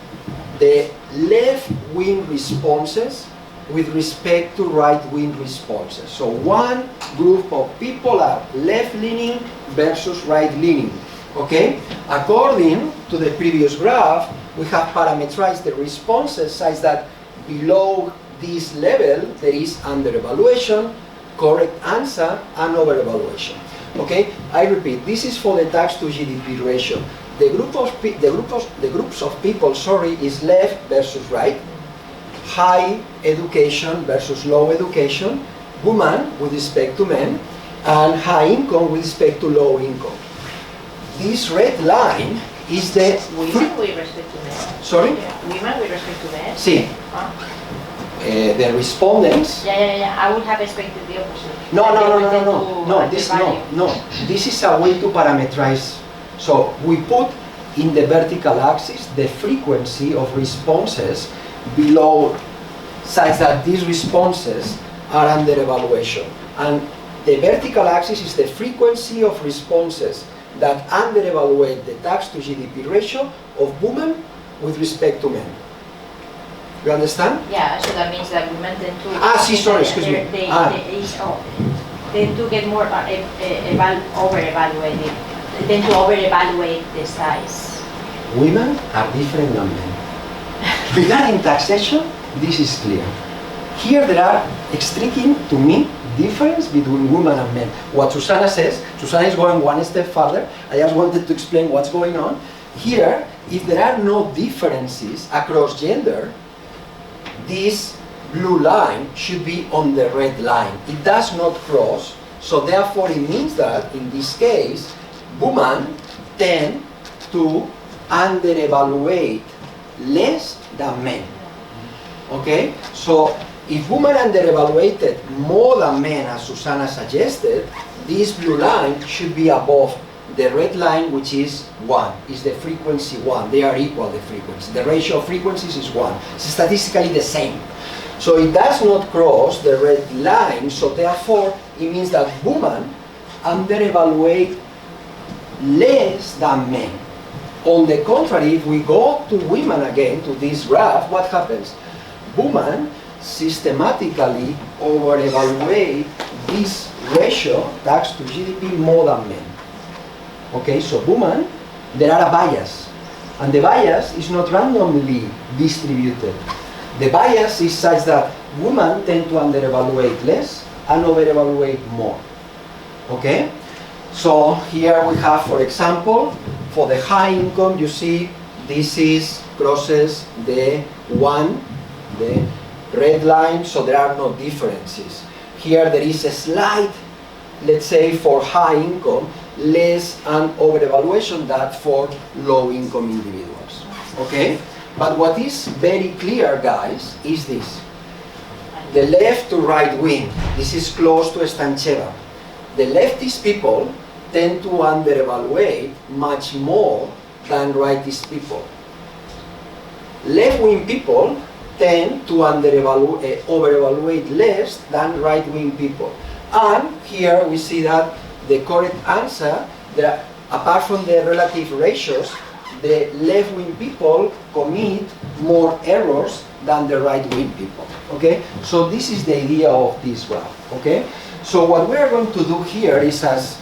the left-wing responses with respect to right-wing responses. So one group of people are left-leaning versus right-leaning. Okay? According to the previous graph, we have parameterized the responses such that below this level there is under-evaluation, correct answer, and over-evaluation. Okay? I repeat, this is for the tax to GDP ratio. The groups of people, is left versus right, high education versus low education, women with respect to men, and high income with respect to low income. This red line is the... Women with respect to men. Sorry? Women with respect to men. Sí. Ah. The respondents... Yeah. I would have expected the opposite. No, That no, they no, no, wanted no, to no, add the this, value. no. This is a way to parameterize. So we put in the vertical axis the frequency of responses below, such that these responses are under evaluation. And the vertical axis is the frequency of responses that under evaluate the tax to GDP ratio of women with respect to men. You understand? Yeah, so that means that women tend to... Excuse me. They tend to get more over-evaluated. They tend to over-evaluate the size. Women are different than men. Regarding taxation, this is clear. Here there are striking, to me, difference between women and men. What Susana says, Susana is going one step further. I just wanted to explain what's going on. Here, if there are no differences across gender, this blue line should be on the red line. It does not cross, so therefore it means that in this case, women tend to under-evaluate less than men. Okay? So if women under-evaluated more than men, as Susana suggested, this blue line should be above the red line, which is 1, is the frequency 1. They are equal, the frequency. The ratio of frequencies is 1. It's statistically the same. So it does not cross the red line, so therefore it means that women under-evaluate less than men. On the contrary, if we go to women again, to this graph, what happens? Women systematically over-evaluate this ratio, tax to GDP, more than men. Okay, so women, there are a bias. And the bias is not randomly distributed. The bias is such that women tend to under-evaluate less and over-evaluate more. Okay? So here we have, for example, for the high income, you see this crosses the 1, the red line, so there are no differences. Here there is a slight, let's say for high income, less an over-evaluation than for low-income individuals. Okay? But what is very clear, guys, is this. The left to right wing, this is close to Stancheva. The leftist people tend to under-evaluate much more than rightist people. Left-wing people tend to over-evaluate less than right-wing people. And here we see that the correct answer, apart from the relative ratios, the left-wing people commit more errors than the right-wing people. Okay? So this is the idea of this graph. Okay? So what we are going to do here is, as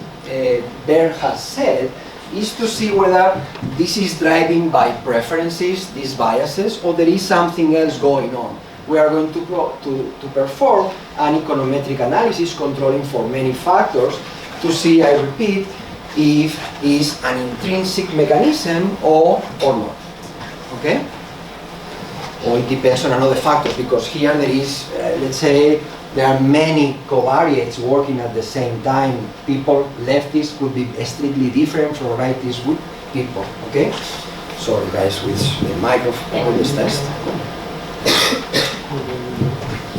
Bert has said, is to see whether this is driving by preferences, these biases, or there is something else going on. We are going to perform an econometric analysis controlling for many factors to see, I repeat, if it's an intrinsic mechanism or not. Okay? Or it depends on another factor, because here there is, let's say, there are many covariates working at the same time. People, leftists, could be strictly different from rightists with people. Okay? Sorry guys, with the microphone, this test.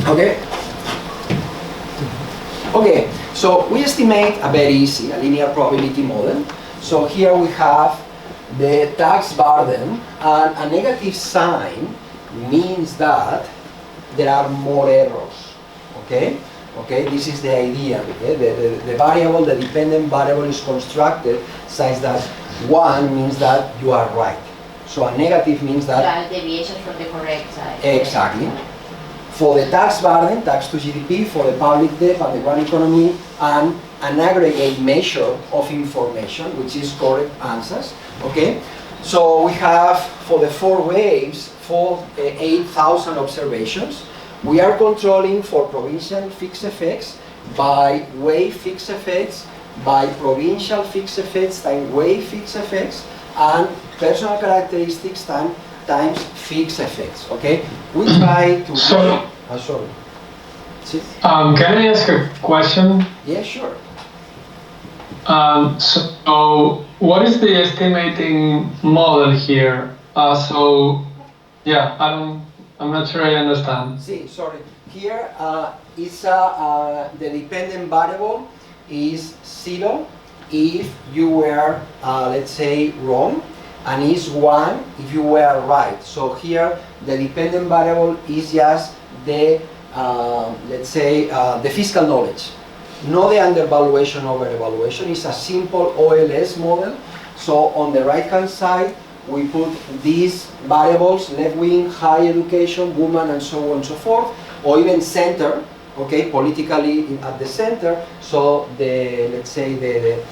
Okay? Okay, so we estimate a very easy, a linear probability model. So here we have the tax burden, and a negative sign means that there are more errors. Okay? Okay, this is the idea. Okay? The variable, the dependent variable is constructed such that 1 means that you are right. So a negative means that... There are deviations from the correct side. Exactly. For the tax burden, tax to GDP, for the public debt and the grand economy, and an aggregate measure of information, which is correct answers. Okay? So we have, for the 4 waves, 8,000 observations. We are controlling for provincial fixed effects by wave fixed effects, by provincial fixed effects times wave fixed effects, and personal characteristics times fixed effects. Okay? We try to... So, sorry. can I ask a question? Yeah, sure. So what is the estimating model here? Yeah, I'm not sure I understand. See, sorry. Here is the dependent variable is 0 if you were, let's say, wrong, and is 1 if you were right. So here the dependent variable is just the, let's say, the fiscal knowledge. Not the undervaluation over evaluation. It's a simple OLS model. So on the right hand side we put these variables: left wing, high education, woman, and so on and so forth, or even center, okay, politically at the center. So the, let's say, the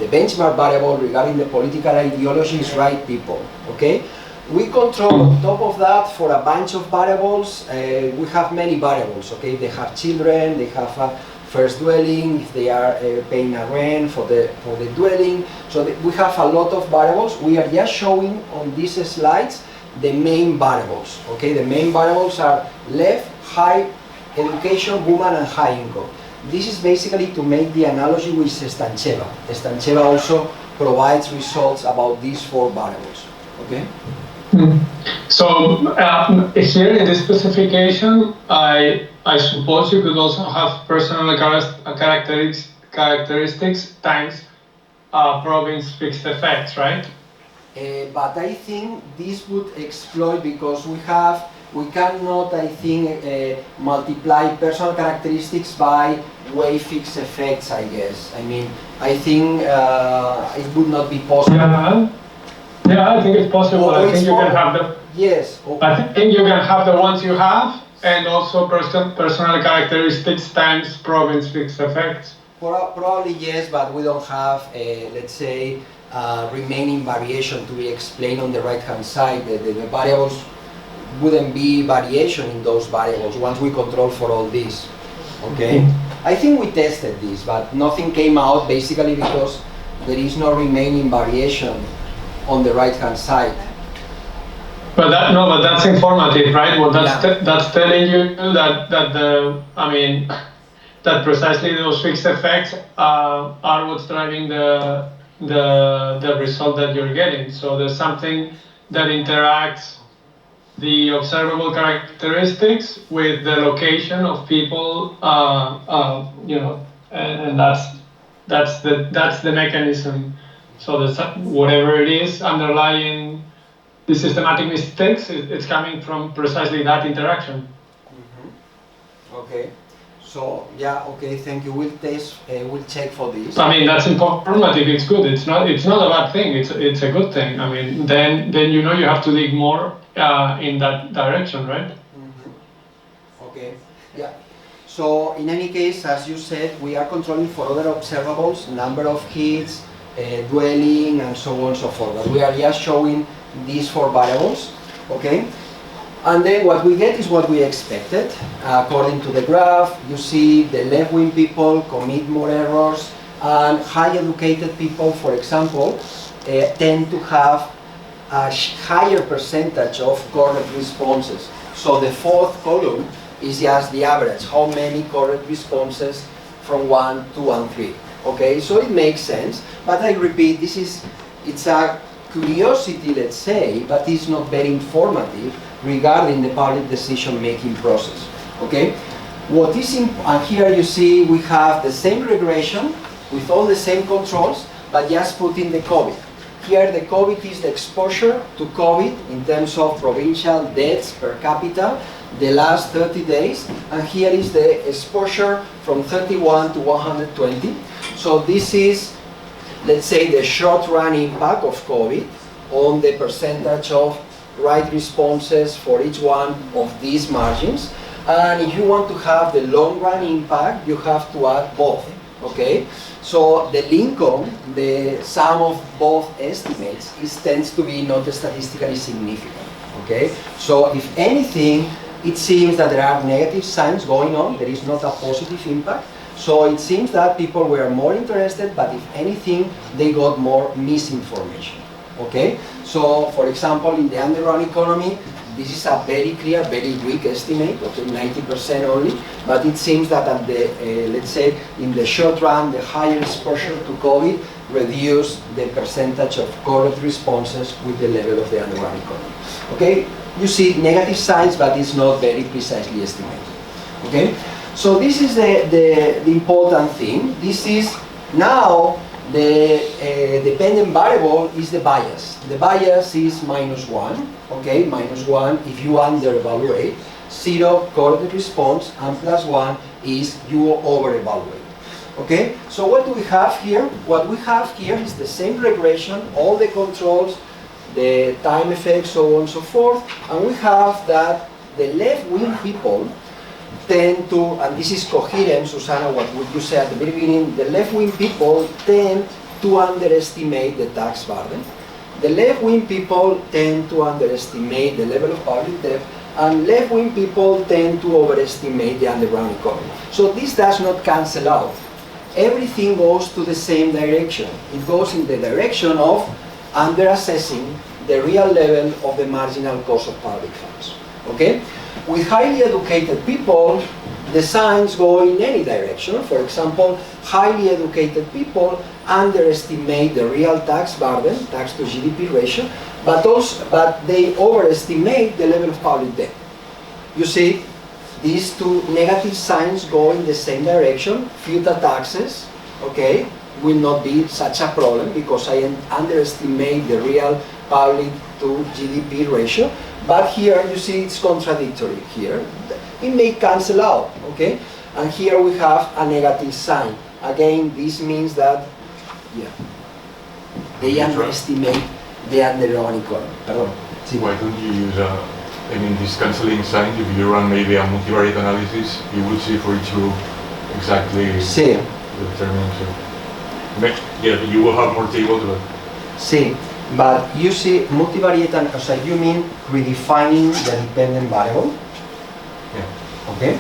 benchmark variable regarding the political ideology is right people, okay. We control on top of that for a bunch of variables. We have many variables, okay. They have children, they have a first dwelling, if they are paying a rent for the dwelling. So we have a lot of variables. We are just showing on these slides the main variables, okay. The main variables are left, high education, woman, and high income. This is basically to make the analogy with Stancheva. Stancheva also provides results about these 4 variables, okay. So here in this specification, I suppose you could also have personal characteristics times province fixed effects, right? But I think this would exploit, because we cannot, I think, multiply personal characteristics by wave fixed effects, I guess. I mean, I think it would not be possible. Yeah, I think it's possible. I think you can have the. Yes. I think you can have the ones you have, and also personal characteristics times province fixed effects. Probably yes, but we don't have, let's say, remaining variation to be explained on the right-hand side. The variables wouldn't be variation in those variables once we control for all this. Okay. I think we tested this, but nothing came out, basically because there is no remaining variation on the right-hand side. But that's informative, right? Well, that's telling you that precisely those fixed effects are what's driving the result that you're getting. So there's something that interacts the observable characteristics with the location of people, and that's the mechanism. So whatever it is underlying the systematic mistakes, it's coming from precisely that interaction. Okay. So yeah, okay, thank you. We'll test. We'll check for this. I mean, that's informative. It's good. It's not a bad thing. It's a good thing. I mean, then you have to dig more in that direction, right? Okay. Yeah. So in any case, as you said, we are controlling for other observables, number of kids, dwelling, and so on and so forth. But we are just showing these 4 variables. Okay. And then what we get is what we expected. According to the graph, you see the left-wing people commit more errors, and high-educated people, for example, tend to have a higher percentage of correct responses. So the 4th column is just the average, how many correct responses from 1, 2, and 3. Okay, so it makes sense, but I repeat, it's a curiosity, let's say, but it's not very informative regarding the public decision-making process. Okay, what is and here you see we have the same regression with all the same controls, but just putting the COVID. Here the COVID is the exposure to COVID in terms of provincial deaths per capita the last 30 days, and here is the exposure from 31 to 120. So this is, let's say, the short-run impact of COVID on the percentage of right responses for each one of these margins. And if you want to have the long-run impact, you have to add both, okay? So the Lincoln, the sum of both estimates, tends to be not statistically significant, okay? So if anything, it seems that there are negative signs going on, there is not a positive impact. So it seems that people were more interested, but if anything, they got more misinformation, okay? So, for example, in the underground economy, this is a very clear, very weak estimate, okay, 90% only, but it seems that at the, let's say, in the short run, the higher exposure to COVID reduce the percentage of correct responses with the level of the underground economy. Okay, you see negative signs, but it's not very precisely estimated. Okay, so this is the important thing. This is now the dependent variable is the bias. The bias is -1, okay, -1 if you under-evaluate, 0 correct response, and +1 is you over-evaluate. Okay, so what do we have here? What we have here is the same regression, all the controls, the time effects, so on and so forth, and we have that the left-wing people tend to, and this is coherent, Susana, what would you say at the very beginning, the left-wing people tend to underestimate the tax burden. The left-wing people tend to underestimate the level of public debt, and left-wing people tend to overestimate the underground economy. So this does not cancel out. Everything goes to the same direction. It goes in the direction of underassessing the real level of the marginal cost of public funds. Okay? With highly educated people, the signs go in any direction. For example, highly educated people underestimate the real tax burden, tax to GDP ratio, but they overestimate the level of public debt. You see, these two negative signs go in the same direction. Future taxes, okay, will not be such a problem because I underestimate the real public to GDP ratio. But here you see it's contradictory here. It may cancel out, okay? And here we have a negative sign. Again, this means that, yeah, they underestimate the underground economy. Pardon. Why don't you use I mean, this cancelling sign, if you run maybe a multivariate analysis, you will see for each group exactly sí. the determinants. Yeah, you will have more tables, but... Sí, but you see, multivariate, so you mean redefining the dependent variable? Yeah. Okay.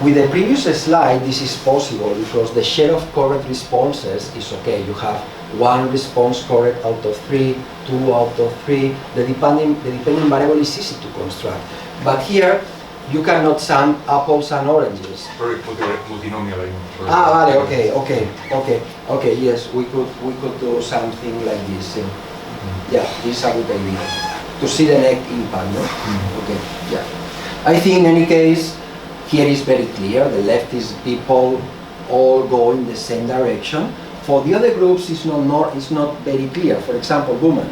With the previous slide, this is possible because the share of correct responses is okay. You have 1 response correct out of 3, 2 out of 3. The dependent variable is easy to construct. But here, you cannot sum apples and oranges. Sorry, multinomial, I mean. Vale, okay, yes, we could do something like this. Yeah, this is a good idea. To see the net impact, no? Okay, yeah. I think in any case, here is very clear, the leftist people all go in the same direction. For the other groups, it's not very clear. For example, women.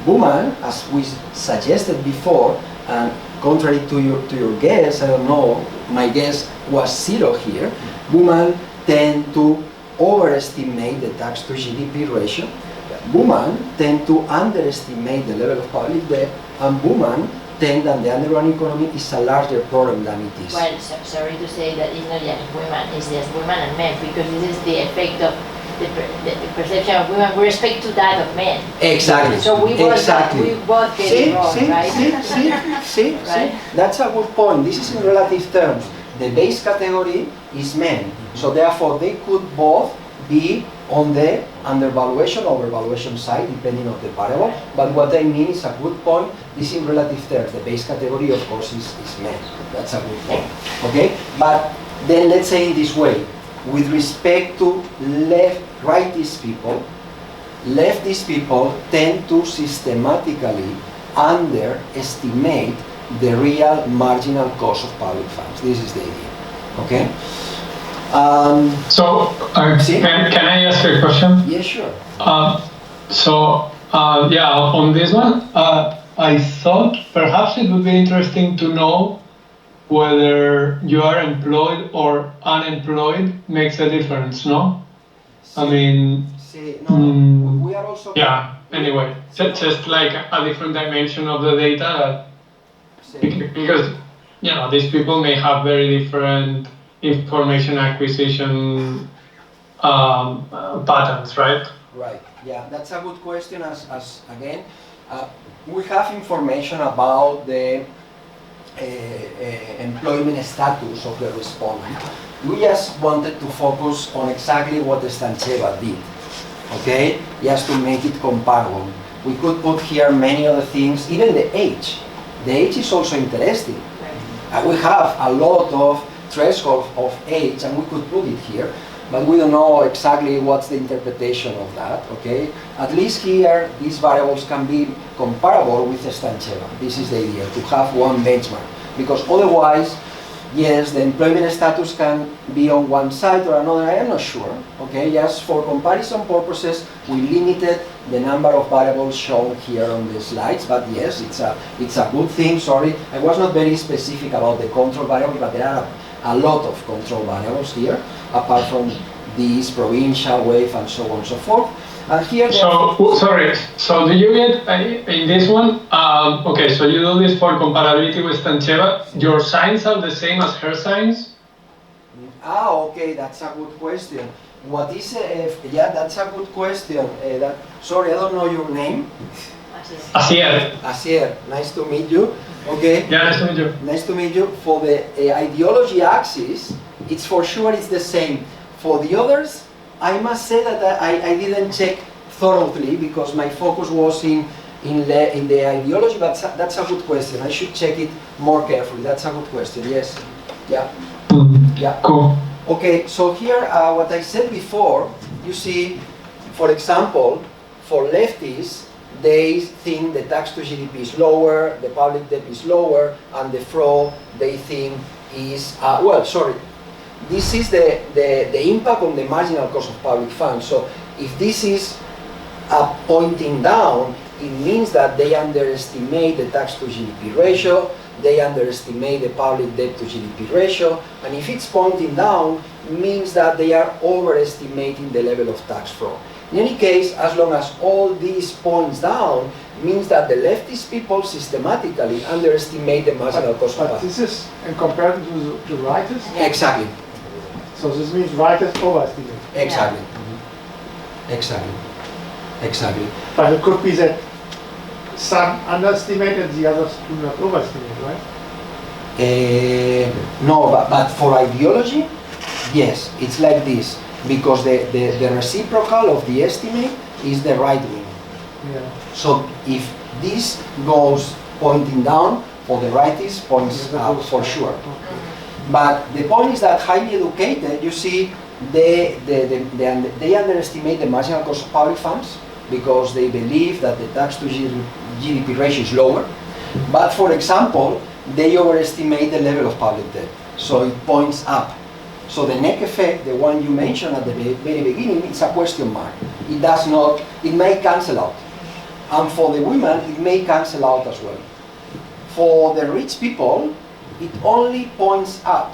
Women, as we suggested before, and contrary to your guess, I don't know, my guess was 0 here. Women tend to overestimate the tax to GDP ratio. Women tend to underestimate the level of public debt, and women tend that the underground economy is a larger problem than it is. Well, sorry to say that it's not just women, it's just women and men, because this is the effect of the perception of women with respect to that of men. Exactly. So we both get it wrong, right? See, that's a good point. This is in relative terms. The base category is men, so therefore they could both be on the undervaluation or overvaluation side, depending on the variable. But what I mean is a good point. This in relative terms. The base category, of course, is men. That's a good point. Okay? But then let's say in this way, with respect to rightist people tend to systematically underestimate the real marginal cost of public funds. This is the idea. Okay? Can I ask you a question? Yeah, sure. On this one, I thought perhaps it would be interesting to know whether you are employed or unemployed makes a difference, no? I mean, we are also... Yeah, anyway, just like a different dimension of the data, because, you know, these people may have very different information acquisition patterns, right? Right, yeah, that's a good question. As again, we have information about the employment status of the respondent. We just wanted to focus on exactly what Stancheva did, okay? Just to make it comparable. We could put here many other things, even the age. The age is also interesting. We have a lot of threshold of age, and we could put it here, but we don't know exactly what's the interpretation of that, okay? At least here, these variables can be comparable with Stancheva. This is the idea, to have one benchmark. Because otherwise, yes, the employment status can be on one side or another, I am not sure, okay? Just for comparison purposes, we limited the number of variables shown here on the slides, but yes, it's a good thing, sorry. I was not very specific about the control variable, but there are a lot of control variables here, apart from these provincial, wave, and so on and so forth. And here, so sorry. So do you get in this one? Okay, so you do this for comparability with Stancheva. Your signs are the same as her signs? Okay, that's a good question. What is yeah, that's a good question. Sorry, I don't know your name. Asier. Asier, nice to meet you. Okay. Yeah, nice to meet you. Nice to meet you. For the ideology axis, it's for sure it's the same. For the others, I must say that I didn't check thoroughly because my focus was in the ideology, but that's a good question. I should check it more carefully. That's a good question, yes. Yeah. Yeah. Cool. Okay, so here, what I said before, you see, for example, for leftists, they think the tax to GDP is lower, the public debt is lower, and the fraud they think is, well, sorry, this is the impact on the marginal cost of public funds. So if this is pointing down, it means that they underestimate the tax to GDP ratio, they underestimate the public debt to GDP ratio, and if it's pointing down, it means that they are overestimating the level of tax fraud. In any case, as long as all these points down, means that the leftist people systematically underestimate the marginal cost of But this is in comparison to rightists? Exactly. So this means rightists overestimate. Exactly. Exactly. Exactly. But it could be that some underestimate and the others do not overestimate, right? No, but for ideology, yes, it's like this. Because the reciprocal of the estimate is the right wing. Yeah. So if this goes pointing down, for the rightists points up for sure. But the point is that highly educated, you see, they underestimate the marginal cost of public funds because they believe that the tax to GDP ratio is lower. But for example, they overestimate the level of public debt. So it points up. So the net effect, the one you mentioned at the very beginning, it's a question mark. It does not, it may cancel out. And for the women, it may cancel out as well. For the rich people, it only points up.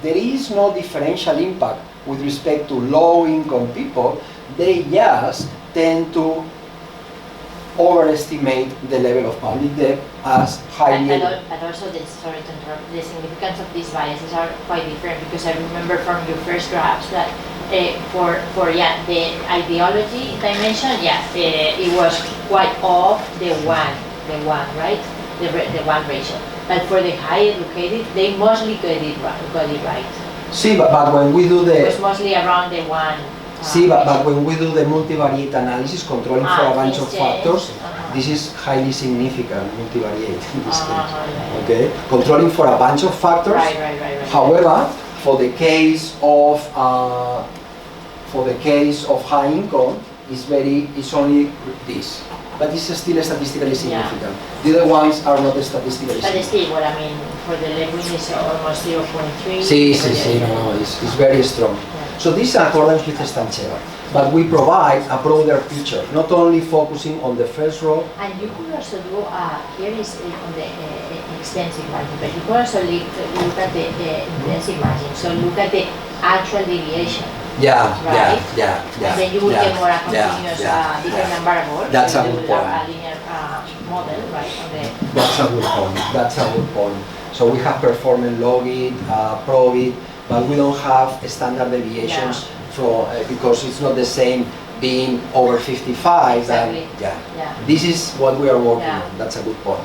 There is no differential impact with respect to low-income people. They just tend to overestimate the level of public debt as highly... But also, sorry to interrupt, the significance of these biases are quite different because I remember from your first drafts that for the ideology dimension, it was quite off the one, right? The one ratio. But for the high educated, they mostly got it right. See, but when we do the... It was mostly around the one. See, but when we do the multivariate analysis, controlling for a bunch of factors, this is highly significant, multivariate in this case. Okay, controlling for a bunch of factors. Right. However, for the case of high income, it's only this, but it's still statistically significant. The other ones are not statistically significant. But still, what I mean, for the level is almost 0.3. See, no, it's very strong. So this is in accordance with Stancheva, but we provide a broader picture, not only focusing on the first row. And you could also do, here is on the extensive margin, but you could also look at the intensive margin, so look at the actual deviation. Yeah. And then you will get more a continuous different variable. That's a good point. A linear model, right? That's a good point. So we have performance logit, probit, but we don't have standard deviations from because it's not the same being over 55. Exactly. This is what we are working on. That's a good point.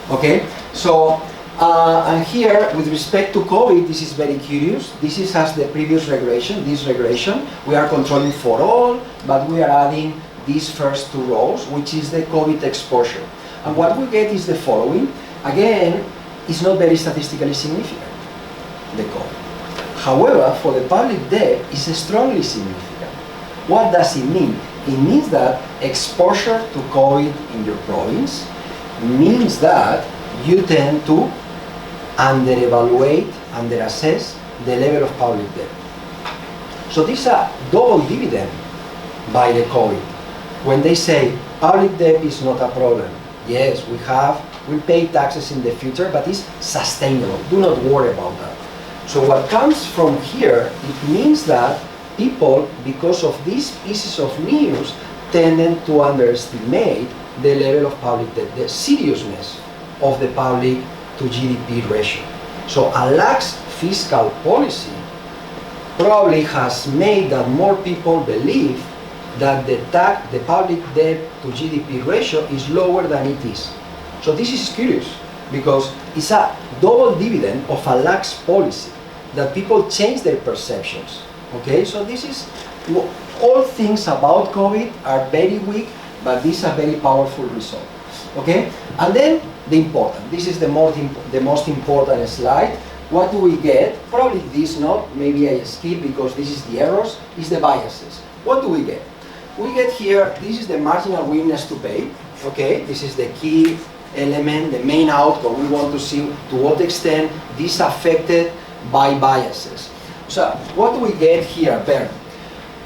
Okay, so and here with respect to COVID, this is very curious. This is as the previous regression. This regression, we are controlling for all, but we are adding these first two rows, which is the COVID exposure. And what we get is the following. Again, it's not very statistically significant, the COVID. However, for the public debt, it's strongly significant. What does it mean? It means that exposure to COVID in your province means that you tend to under-evaluate, under-assess the level of public debt. So this is a double dividend by the COVID. When they say public debt is not a problem, yes, we pay taxes in the future, but it's sustainable. Do not worry about that. So what comes from here, it means that people, because of these pieces of news, tended to underestimate the level of public debt, the seriousness of the public to GDP ratio. So a lax fiscal policy probably has made that more people believe that the public debt to GDP ratio is lower than it is. So this is curious, because it's a double dividend of a lax policy, that people change their perceptions. Okay, so this is, all things about COVID are very weak, but this is a very powerful result. Okay, and then the important, this is the most important slide. What do we get? Probably this not, maybe I skip because this is the errors, is the biases. What do we get? We get here, this is the marginal willingness to pay. Okay, this is the key element, the main outcome. We want to see to what extent this is affected by biases. So what do we get here, Ben?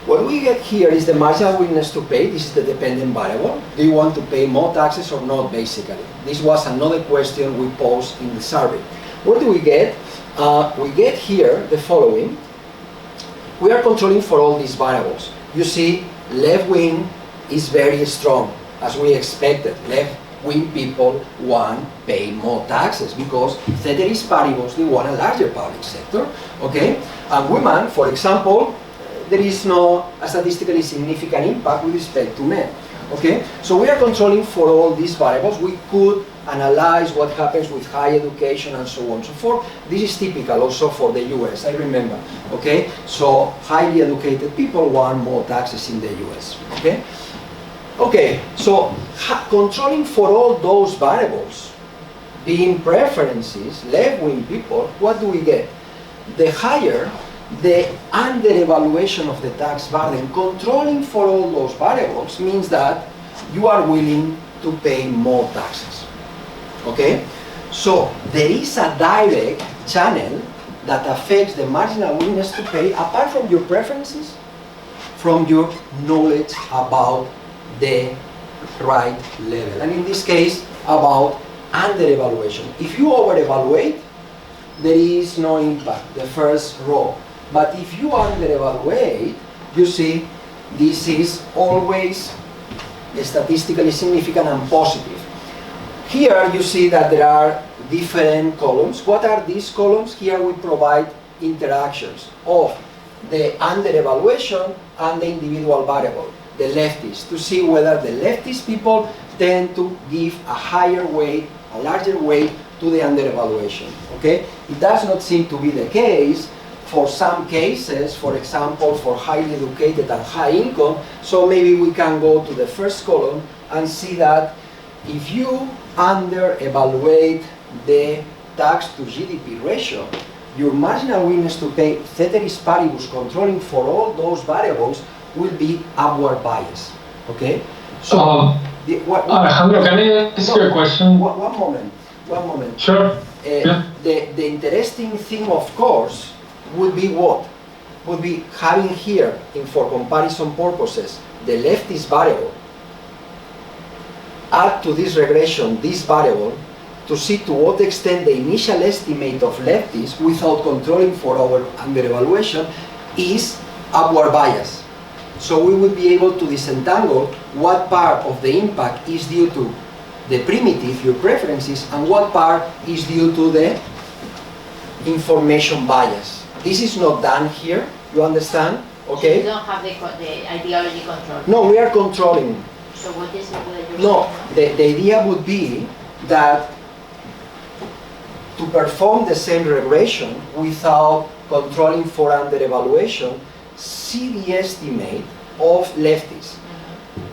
What we get here is the marginal willingness to pay. This is the dependent variable. Do you want to pay more taxes or not, basically? This was another question we posed in the survey. What do we get? We get here the following. We are controlling for all these variables. You see, left wing is very strong, as we expected. Left wing people want to pay more taxes because ceteris paribus, they want a larger public sector. Okay? And women, for example, there is no statistically significant impact with respect to men. Okay? So we are controlling for all these variables. We could analyze what happens with higher education and so on and so forth. This is typical also for the US, I remember. Okay? So highly educated people want more taxes in the US. Okay? Okay, so controlling for all those variables, being preferences, left-wing people, what do we get? The higher the under-evaluation of the tax burden, controlling for all those variables means that you are willing to pay more taxes. Okay? So there is a direct channel that affects the marginal willingness to pay, apart from your preferences, from your knowledge about the right level. And in this case, about under-evaluation. If you over-evaluate, there is no impact, the first row. But if you under-evaluate, you see, this is always statistically significant and positive. Here you see that there are different columns. What are these columns? Here we provide interactions of the under-evaluation and the individual variable, the leftists, to see whether the leftist people tend to give a higher weight, a larger weight to the under-evaluation. Okay? It does not seem to be the case for some cases, for example, for highly educated and high income. So maybe we can go to the first column and see that if you under-evaluate the tax to GDP ratio, your marginal willingness to pay, ceteris paribus, controlling for all those variables, will be upward bias. Okay? So, Alejandro, can I ask you a question? One moment. Sure. The interesting thing, of course, would be what? Would be having here, for comparison purposes, the leftist variable, add to this regression this variable, to see to what extent the initial estimate of leftists, without controlling for our under-evaluation, is upward bias. So we would be able to disentangle what part of the impact is due to the primitive, your preferences, and what part is due to the information bias. This is not done here, you understand? Okay? You don't have the ideology control. No, we are controlling. So what is it that you're No, saying? the idea would be that to perform the same regression without controlling for under-evaluation, see the estimate of leftists.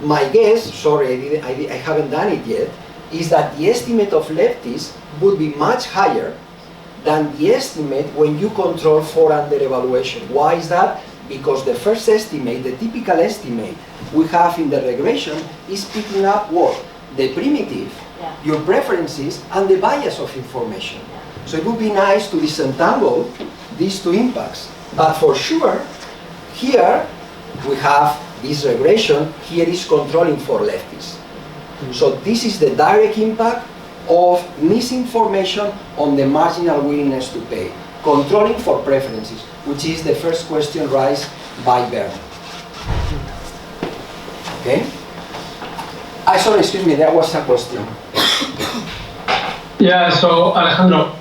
My guess, sorry, I haven't done it yet, is that the estimate of lefties would be much higher than the estimate when you control for under-evaluation. Why is that? Because the first estimate, the typical estimate we have in the regression, is picking up what? The primitive, your preferences, and the bias of information. So it would be nice to disentangle these two impacts. But for sure, here we have this regression, here is controlling for lefties. So this is the direct impact of misinformation on the marginal willingness to pay, controlling for preferences, which is the first question raised by Bernard. Okay? Sorry, excuse me, there was a question. Yeah, so Alejandro,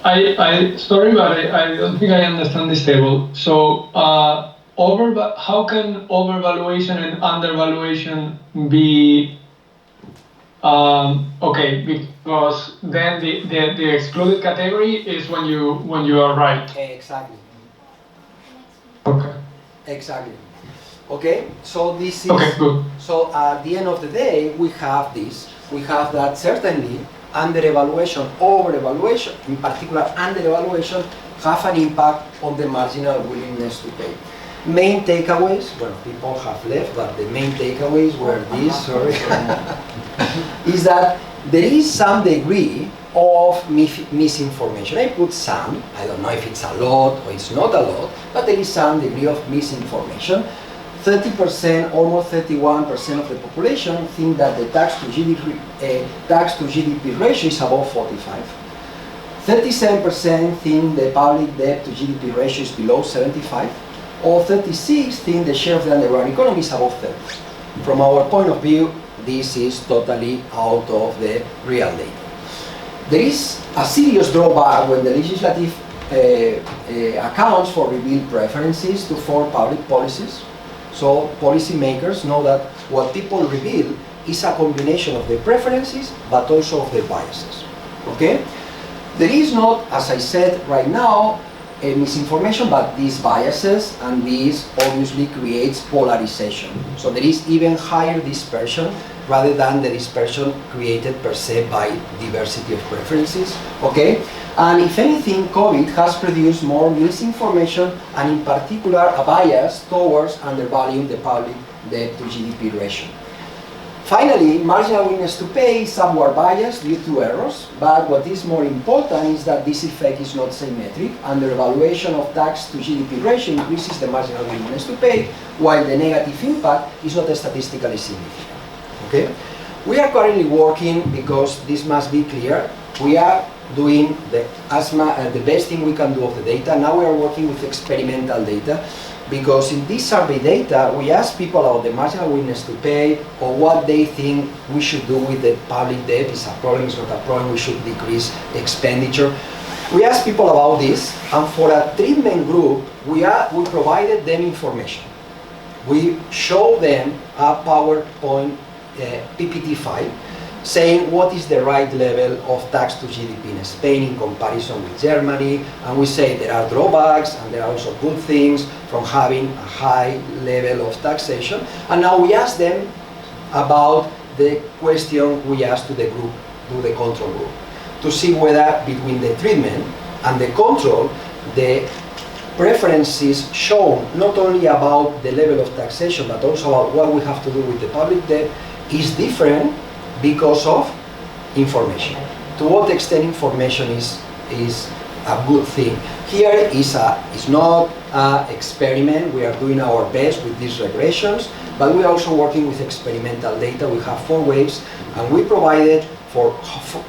sorry, but I don't think I understand this table. So, how can overvaluation and undervaluation be okay? Because then the excluded category is when you are right. Exactly. Okay. Exactly. Okay, so this is, okay, good. So at the end of the day, we have this. We have that certainly under-evaluation, over-evaluation, in particular under-evaluation, have an impact on the marginal willingness to pay. Main takeaways, well, people have left, but the main takeaways were these, sorry, is that there is some degree of misinformation. I put some, I don't know if it's a lot or it's not a lot, but there is some degree of misinformation. 30%, almost 31% of the population think that the tax to GDP ratio is above 45. 37% think the public debt to GDP ratio is below 75, or 36% think the share of the underground economy is above 30. From our point of view, this is totally out of the real data. There is a serious drawback when the legislative accounts for revealed preferences to form public policies. So policymakers know that what people reveal is a combination of the preferences but also of the biases. Okay? There is not, as I said right now, a misinformation, but these biases, and this obviously creates polarization. So there is even higher dispersion rather than the dispersion created per se by diversity of preferences. Okay? And if anything, COVID has produced more misinformation and in particular a bias towards undervaluing the public debt to GDP ratio. Finally, marginal willingness to pay is somewhat biased due to errors, but what is more important is that this effect is not symmetric. Under-evaluation of tax to GDP ratio increases the marginal willingness to pay, while the negative impact is not statistically significant. Okay? We are currently working, because this must be clear, we are doing the best thing we can do of the data. Now we are working with experimental data, because in this survey data, we ask people about the marginal willingness to pay or what they think we should do with the public debt. Is a problem, is not a problem, we should decrease expenditure. We asked people about this, and for a treatment group, we provided them information. We showed them a PowerPoint PPT file saying what is the right level of tax to GDP in Spain in comparison with Germany, and we say there are drawbacks and there are also good things from having a high level of taxation. And now we ask them about the question we asked to the group, to the control group, to see whether between the treatment and the control, the preferences shown not only about the level of taxation but also about what we have to do with the public debt is different because of information. To what extent information is a good thing. Here is not an experiment. We are doing our best with these regressions, but we are also working with experimental data. We have 4 waves, and we provided for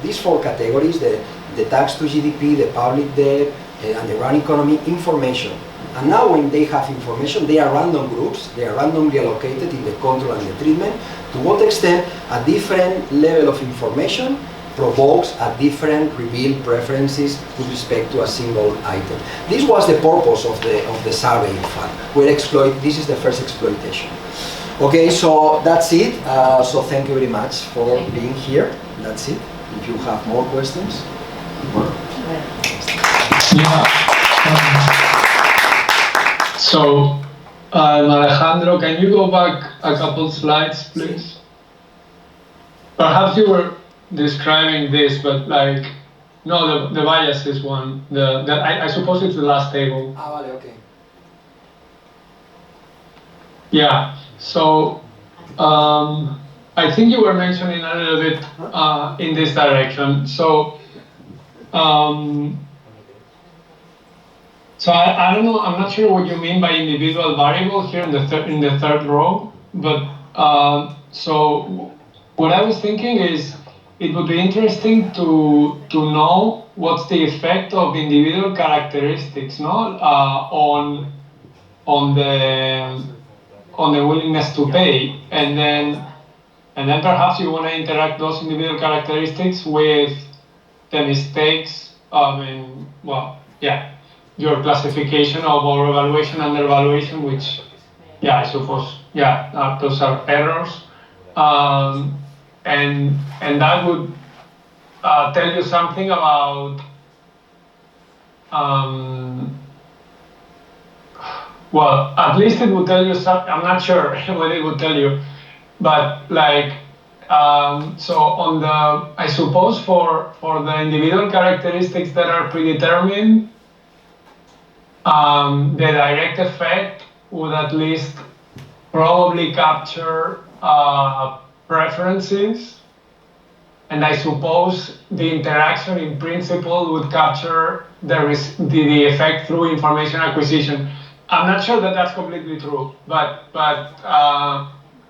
these 4 categories, the tax to GDP, the public debt, and the run economy information. And now when they have information, they are random groups, they are randomly allocated in the control and the treatment. To what extent a different level of information provokes a different revealed preferences with respect to a single item. This was the purpose of the survey, in fact. This is the first exploitation. Okay, so that's it. So thank you very much for being here. That's it. If you have more questions. Yeah. So, Alejandro, can you go back a couple slides, please? Perhaps you were describing this, but like, no, the biases one. I suppose it's the last table. Ah, vale, okay. Yeah. So I think you were mentioning a little bit in this direction. So so I don't know. I'm not sure what you mean by individual variable here in the third row. But so what I was thinking is it would be interesting to know what's the effect of individual characteristics, no, on the willingness to pay, and then perhaps you want to interact those individual characteristics with the mistakes. Your classification of overvaluation, undervaluation, which, I suppose, those are errors, and that would tell you something about. Well, at least it would tell you something. I'm not sure what it would tell you, but like, so on the, I suppose for the individual characteristics that are predetermined, the direct effect would at least probably capture preferences, and I suppose the interaction in principle would capture the effect through information acquisition. I'm not sure that that's completely true, but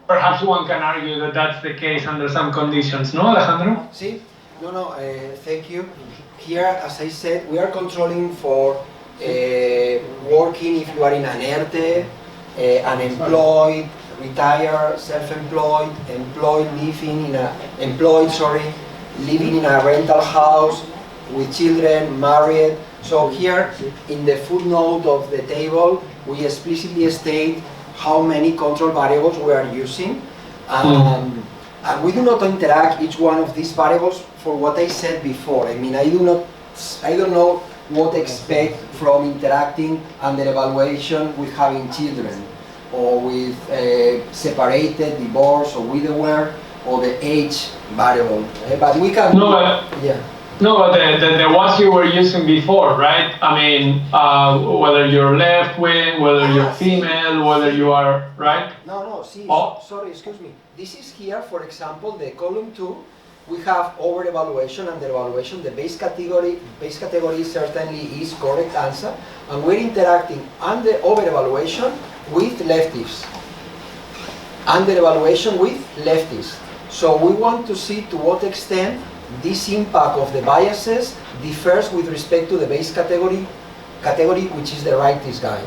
perhaps one can argue that that's the case under some conditions, no, Alejandro? Sí, no, thank you. Here, as I said, we are controlling for working if you are in an ERTE, unemployed, retired, self-employed, living in a rental house with children, married. So here, in the footnote of the table, we explicitly state how many control variables we are using. And we do not interact each one of these variables for what I said before. I mean, I don't know what to expect from interacting under evaluation with having children, or with separated, divorced, or widower, or the age variable. But we can. No, but the ones you were using before, right? I mean, whether you're left wing, whether you're female, whether you are, right? No, see, sorry, excuse me. This is here, for example, the column 2, we have over evaluation, under evaluation. The base category certainly is correct answer, and we're interacting under over evaluation with leftists, under evaluation with leftists. So we want to see to what extent this impact of the biases differs with respect to the base category which is the rightist guy.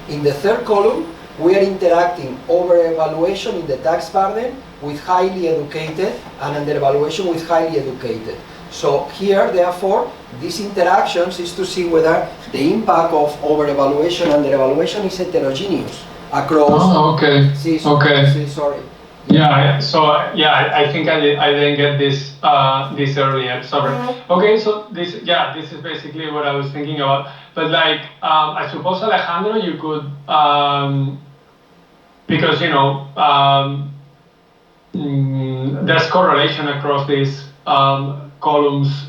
In the third column, we are interacting over evaluation in the tax burden with highly educated, and under evaluation with highly educated. So here, therefore, these interactions is to see whether the impact of over evaluation and under evaluation is heterogeneous across. Oh, okay. Sorry. Yeah. I think I didn't get this earlier. Sorry. Okay. So this is basically what I was thinking about. But like, I suppose, Alejandro, you could, because there's correlation across these columns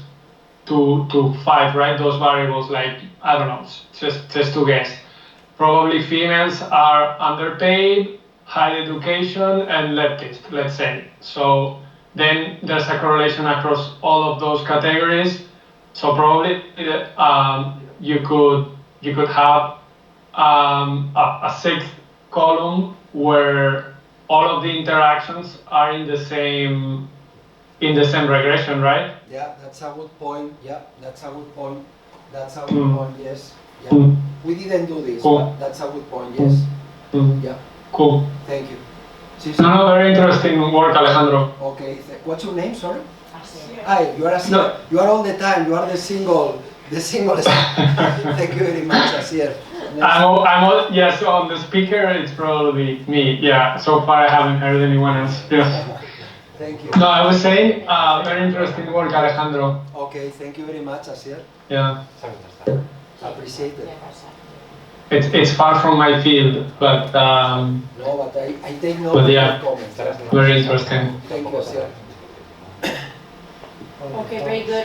to 5, right? Those variables, like, I don't know, just to guess. Probably females are underpaid, high education, and leftist, let's say. So then there's a correlation across all of those categories. So probably you could have a 6th column where all of the interactions are in the same regression, right? Yeah, that's a good point. Yes. Yeah. We didn't do this, cool. But that's a good point. Yes. Yeah. Cool. Thank you. No, very interesting work, Alejandro. Okay. What's your name? Sorry. Asier. Hi. You are Asier. No. You are all the time. You are the single. Thank you very much, Asier. Yes, on the speaker, it's probably me. Yeah, so far I haven't heard anyone else. Yeah. Thank you. No, I was saying, very interesting work, Alejandro. Okay, thank you very much, Asier. Yeah. Appreciate it. It's far from my field, but no, but I take note of your comments. Very interesting. Thank you, Asier. Okay, very good.